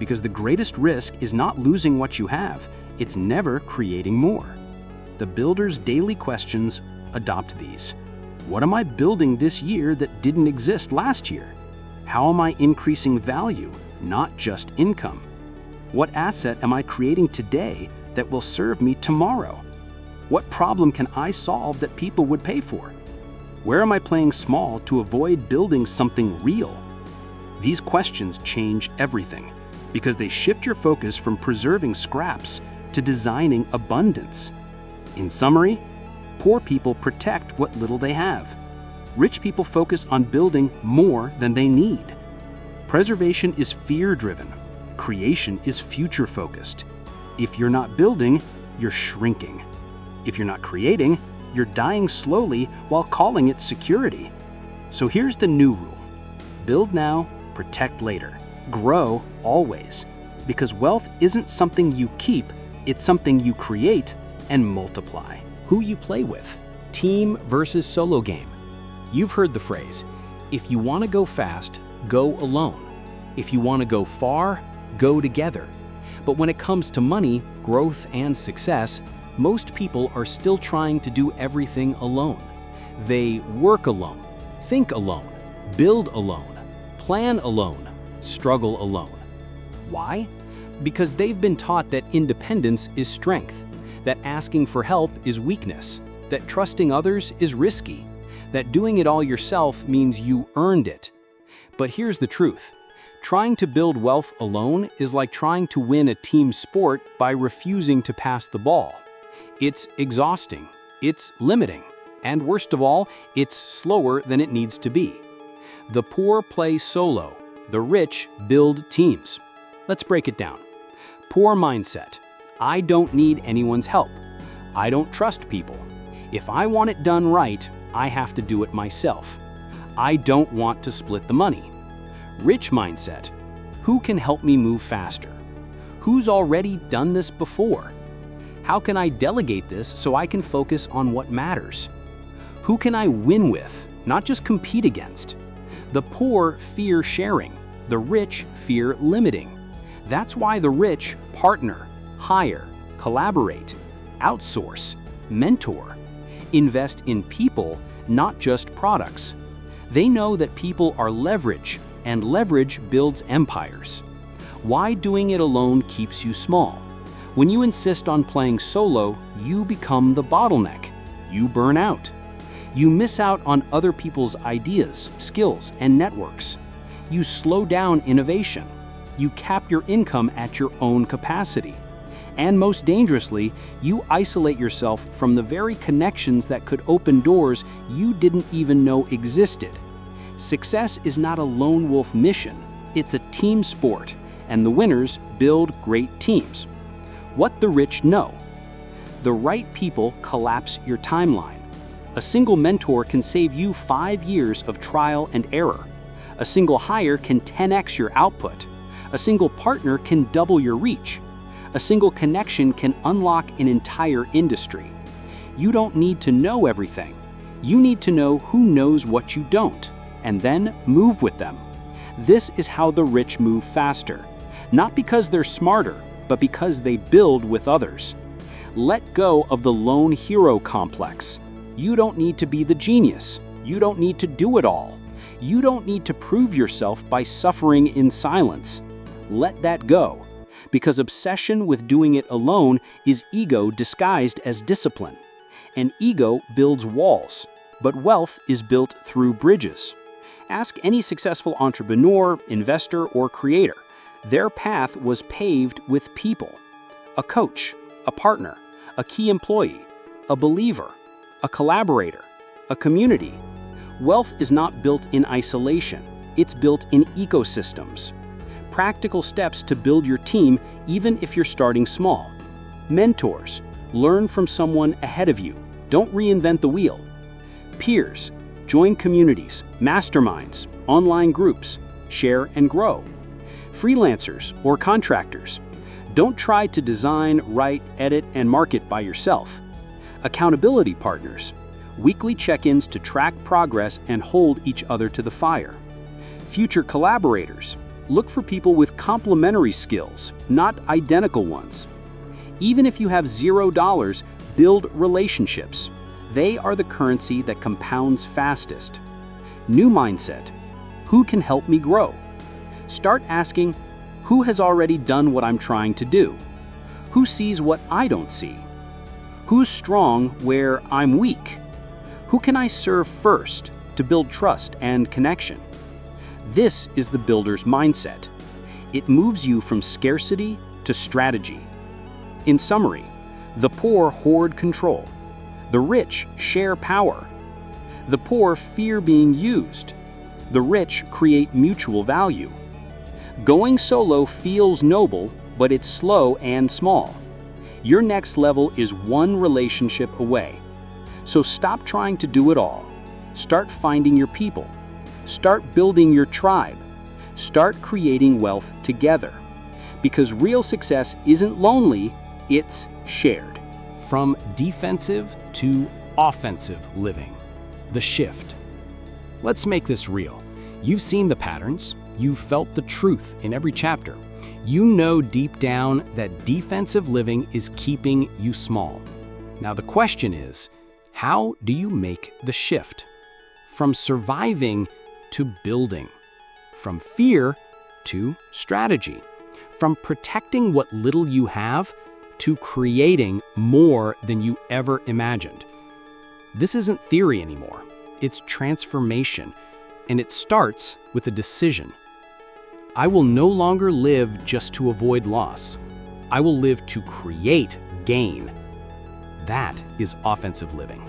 S2: Because the greatest risk is not losing what you have, it's never creating more. The builder's daily questions adopt these. What am I building this year that didn't exist last year? How am I increasing value, not just income? What asset am I creating today that will serve me tomorrow? What problem can I solve that people would pay for? Where am I playing small to avoid building something real? These questions change everything because they shift your focus from preserving scraps to designing abundance. In summary, poor people protect what little they have. Rich people focus on building more than they need. Preservation is fear-driven. Creation is future-focused. If you're not building, you're shrinking. If you're not creating, you're dying slowly while calling it security. So here's the new rule. Build now, protect later. Grow always. Because wealth isn't something you keep, it's something you create and multiply.
S1: Who you play with, team versus solo game. You've heard the phrase, if you want to go fast, go alone. If you want to go far, go together. But when it comes to money, growth, and success, most people are still trying to do everything alone. They work alone, think alone, build alone, plan alone, struggle alone. Why? Because they've been taught that independence is strength, that asking for help is weakness, that trusting others is risky, that doing it all yourself means you earned it. But here's the truth. Trying to build wealth alone is like trying to win a team sport by refusing to pass the ball. It's exhausting, it's limiting, and worst of all, it's slower than it needs to be. The poor play solo, the rich build teams. Let's break it down. Poor mindset. I don't need anyone's help. I don't trust people. If I want it done right, I have to do it myself. I don't want to split the money. Rich mindset. Who can help me move faster? Who's already done this before? How can I delegate this so I can focus on what matters? Who can I win with, not just compete against? The poor fear sharing. The rich fear limiting. That's why the rich partner, hire, collaborate, outsource, mentor, invest in people, not just products. They know that people are leverage, and leverage builds empires. Why doing it alone keeps you small? When you insist on playing solo, you become the bottleneck. You burn out. You miss out on other people's ideas, skills, and networks. You slow down innovation. You cap your income at your own capacity. And most dangerously, you isolate yourself from the very connections that could open doors you didn't even know existed. Success is not a lone wolf mission, it's a team sport, and the winners build great teams. What the rich know. The right people collapse your timeline. A single mentor can save you 5 years of trial and error. A single hire can 10x your output. A single partner can double your reach. A single connection can unlock an entire industry.
S2: You don't need to know everything. You need to know who knows what you don't, and then move with them. This is how the rich move faster, not because they're smarter, but because they build with others. Let go of the lone hero complex. You don't need to be the genius. You don't need to do it all. You don't need to prove yourself by suffering in silence. Let that go, because obsession with doing it alone is ego disguised as discipline. And ego builds walls, but wealth is built through bridges. Ask any successful entrepreneur, investor, or creator. Their path was paved with people. A coach, a partner, a key employee, a believer, a collaborator, a community. Wealth is not built in isolation. It's built in ecosystems. Practical steps to build your team even if you're starting small. Mentors. Learn from someone ahead of you. Don't reinvent the wheel. Peers. Join communities, masterminds, online groups. Share and grow. Freelancers or contractors. Don't try to design, write, edit, and market by yourself. Accountability partners. Weekly check-ins to track progress and hold each other to the fire. Future collaborators. Look for people with complementary skills, not identical ones. Even if you have $0, build relationships. They are the currency that compounds fastest. New mindset. Who can help me grow? Start asking, who has already done what I'm trying to do? Who sees what I don't see? Who's strong where I'm weak? Who can I serve first to build trust and connection? This is the builder's mindset. It moves you from scarcity to strategy. In summary, the poor hoard control. The rich share power. The poor fear being used. The rich create mutual value. Going solo feels noble, but it's slow and small. Your next level is one relationship away. So stop trying to do it all. Start finding your people. Start building your tribe. Start creating wealth together. Because real success isn't lonely, it's shared.
S1: From defensive to offensive living. The shift. Let's make this real. You've seen the patterns. You've felt the truth in every chapter. You know deep down that defensive living is keeping you small. Now the question is, how do you make the shift? From surviving to building. From fear to strategy. From protecting what little you have to creating more than you ever imagined. This isn't theory anymore. It's transformation, and it starts with a decision. I will no longer live just to avoid loss. I will live to create gain. That is offensive living.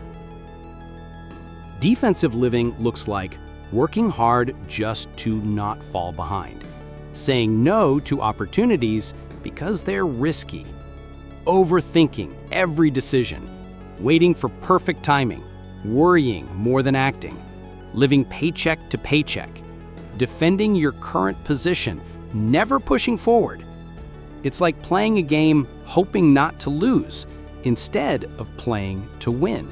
S1: Defensive living looks like working hard just to not fall behind, saying no to opportunities because they're risky, overthinking every decision, waiting for perfect timing, worrying more than acting, living paycheck to paycheck, defending your current position, never pushing forward. It's like playing a game hoping not to lose instead of playing to win.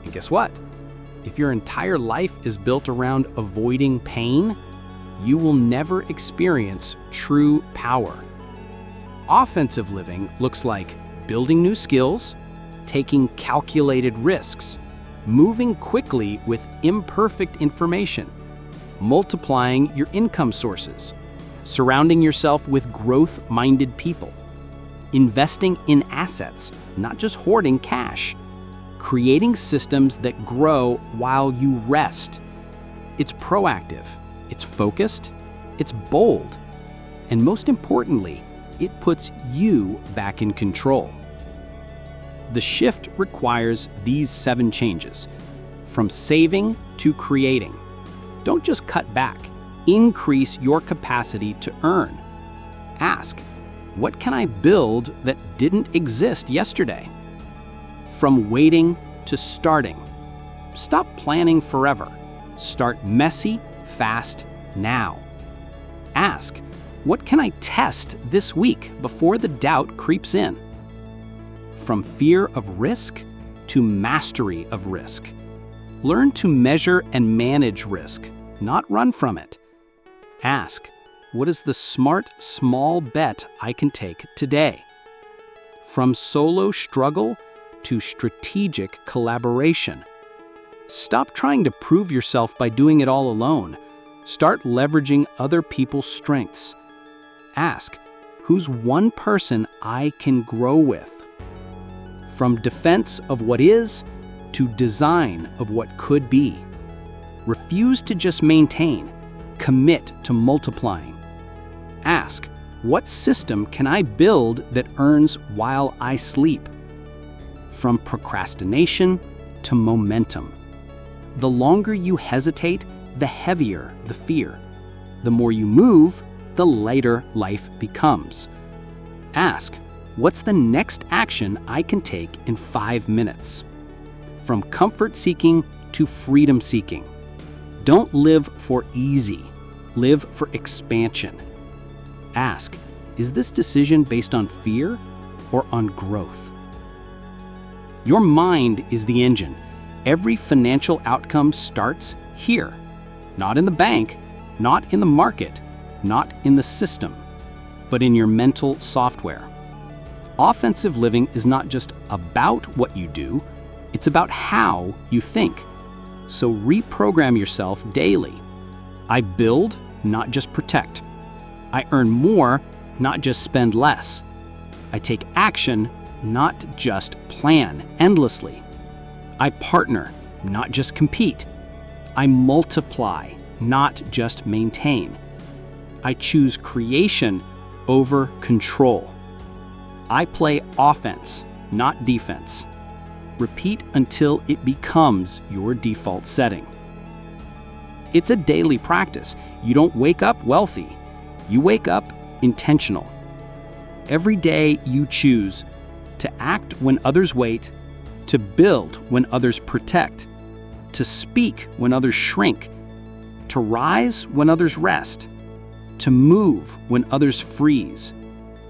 S1: And guess what? If your entire life is built around avoiding pain, you will never experience true power. Offensive living looks like building new skills, taking calculated risks, moving quickly with imperfect information, multiplying your income sources, surrounding yourself with growth-minded people, investing in assets, not just hoarding cash, creating systems that grow while you rest. It's proactive, it's focused, it's bold, and most importantly, it puts you back in control. The shift requires these 7 changes, from saving to creating. Don't just cut back, increase your capacity to earn. Ask, what can I build that didn't exist yesterday? From waiting to starting. Stop planning forever. Start messy, fast, now. Ask, what can I test this week before the doubt creeps in? From fear of risk
S2: to mastery of risk. Learn to measure and manage risk, not run from it. Ask, what is the smart, small bet I can take today? From solo struggle to strategic collaboration. Stop trying to prove yourself by doing it all alone. Start leveraging other people's strengths. Ask, who's one person I can grow with? From defense of what is to design of what could be. Refuse to just maintain. Commit to multiplying. Ask, what system can I build that earns while I sleep? From procrastination to momentum. The longer you hesitate, the heavier the fear. The more you move, the lighter life becomes. Ask, what's the next action I can take in 5 minutes? From comfort seeking to freedom seeking. Don't live for easy, live for expansion. Ask, is this decision based on fear or on growth? Your mind is the engine. Every financial outcome starts here. Not in the bank, not in the market, not in the system, but in your mental software. Offensive living is not just about what you do, it's about how you think. So reprogram yourself daily. I build, not just protect. I earn more, not just spend less. I take action, not just plan endlessly. I partner, not just compete. I multiply, not just maintain. I choose creation over control. I play offense, not defense. Repeat until it becomes your default setting. It's a daily practice. You don't wake up wealthy. You wake up intentional. Every day you choose to act when others wait, to build when others protect, to speak when others shrink, to rise when others rest, to move when others freeze.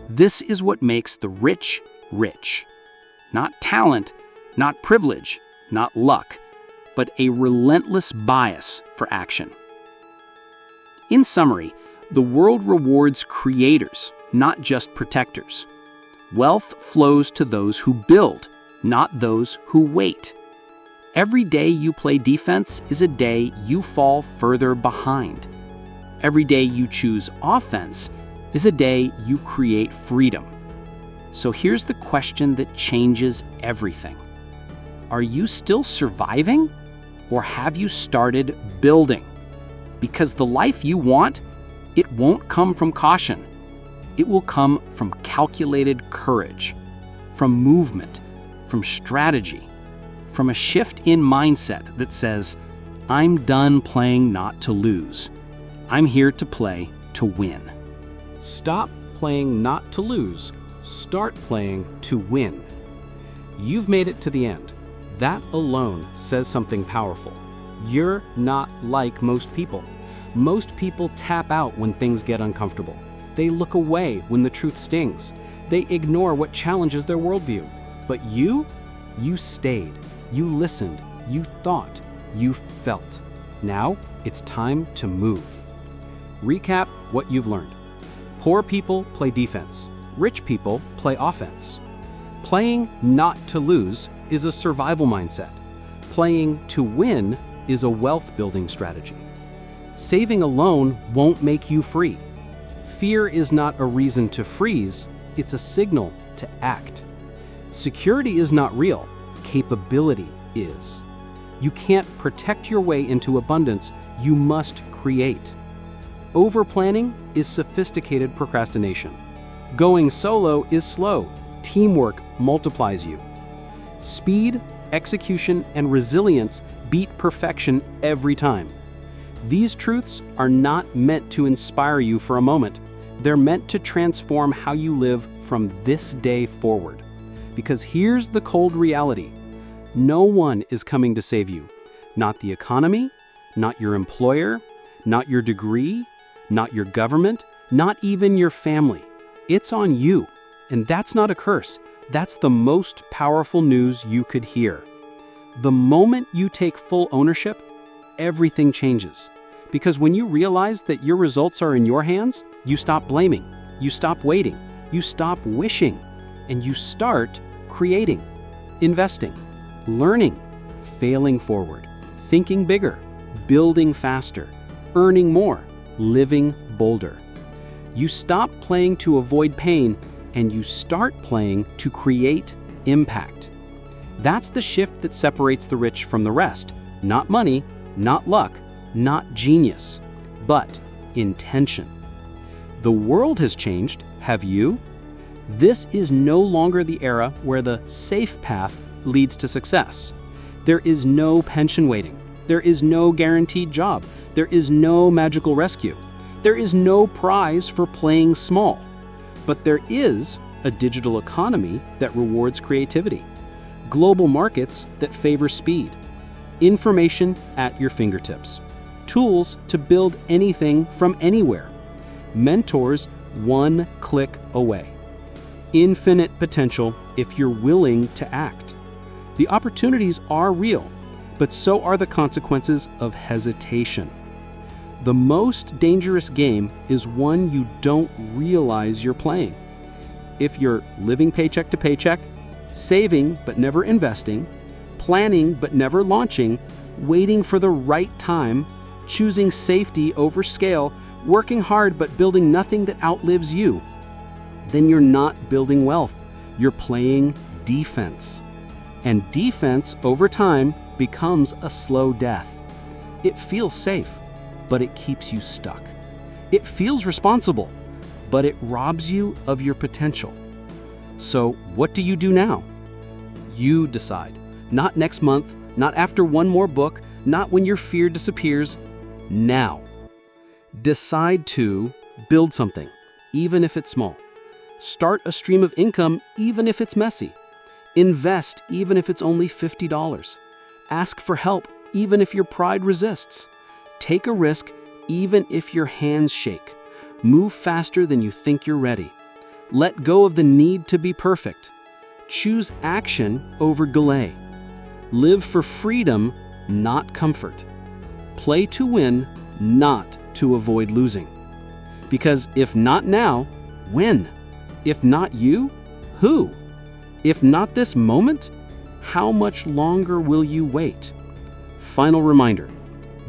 S2: This is what makes the rich rich. Not talent, not privilege, not luck, but a relentless bias for action. In summary, the world rewards creators, not just protectors. Wealth flows to those who build, not those who wait. Every day you play defense is a day you fall further behind. Every day you choose offense is a day you create freedom. So here's the question that changes everything. Are you still surviving, or have you started building? Because the life you want, it won't come from caution. It will come from calculated courage, from movement, from strategy, from a shift in mindset that says, I'm done playing not to lose. I'm here to play to win.
S1: Stop playing not to lose. Start playing to win. You've made it to the end. That alone says something powerful. You're not like most people. Most people tap out when things get uncomfortable. They look away when the truth stings. They ignore what challenges their worldview. But you stayed. You listened. You thought. You felt. Now it's time to move. Recap what you've learned. Poor people play defense. Rich people play offense. Playing not to lose is a survival mindset. Playing to win is a wealth-building strategy. Saving alone won't make you free. Fear is not a reason to freeze, it's a signal to act. Security is not real, capability is. You can't protect your way into abundance, you must create. Over-planning is sophisticated procrastination. Going solo is slow, teamwork multiplies you. Speed, execution, and resilience beat perfection every time. These truths are not meant to inspire you for a moment. They're meant to transform how you live from this day forward. Because here's the cold reality. No one is coming to save you. Not the economy, not your employer, not your degree, not your government, not even your family. It's on you. And that's not a curse. That's the most powerful news you could hear. The moment you take full ownership, everything changes. Because when you realize that your results are in your hands, you stop blaming, you stop waiting, you stop wishing, and you start creating, investing, learning, failing forward, thinking bigger, building faster, earning more, living bolder. You stop playing to avoid pain and you start playing to create impact. That's the shift that separates the rich from the rest. Not money, not luck, not genius, but intention. The world has changed, have you? This is no longer the era where the safe path leads to success. There is no pension waiting. There is no guaranteed job. There is no magical rescue. There is no prize for playing small. But there is a digital economy that rewards creativity, global markets that favor speed, information at your fingertips, tools to build anything from anywhere, mentors one click away, infinite potential if you're willing to act. The opportunities are real, but so are the consequences of hesitation. The most dangerous game is one you don't realize you're playing. If you're living paycheck to paycheck, saving but never investing, planning but never launching, waiting for the right time, choosing safety over scale, working hard but building nothing that outlives you, then you're not building wealth. You're playing defense. And defense over time becomes a slow death. It feels safe, but it keeps you stuck. It feels responsible, but it robs you of your potential. So what do you do now? You decide. Not next month, not after one more book, not when your fear disappears. Now. Decide to build something, even if it's small. Start a stream of income, even if it's messy. Invest, even if it's only $50. Ask for help, even if your pride resists. Take a risk, even if your hands shake. Move faster than you think you're ready. Let go of the need to be perfect. Choose action over delay. Live for freedom, not comfort. Play to win, not to avoid losing. Because if not now, when? If not you, who? If not this moment, how much longer will you wait? Final reminder,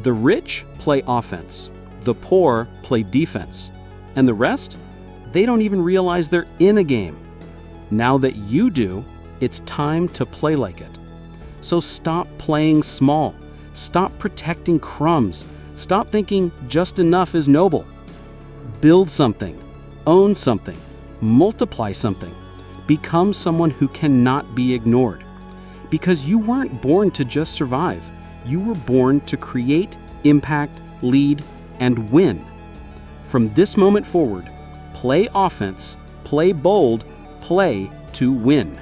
S1: the rich play offense, the poor play defense, and the rest, they don't even realize they're in a game. Now that you do, it's time to play like it. So stop playing small. Stop protecting crumbs. Stop thinking just enough is noble. Build something, own something, multiply something. Become someone who cannot be ignored. Because you weren't born to just survive. You were born to create, impact, lead, and win. From this moment forward, play offense, play bold, play to win.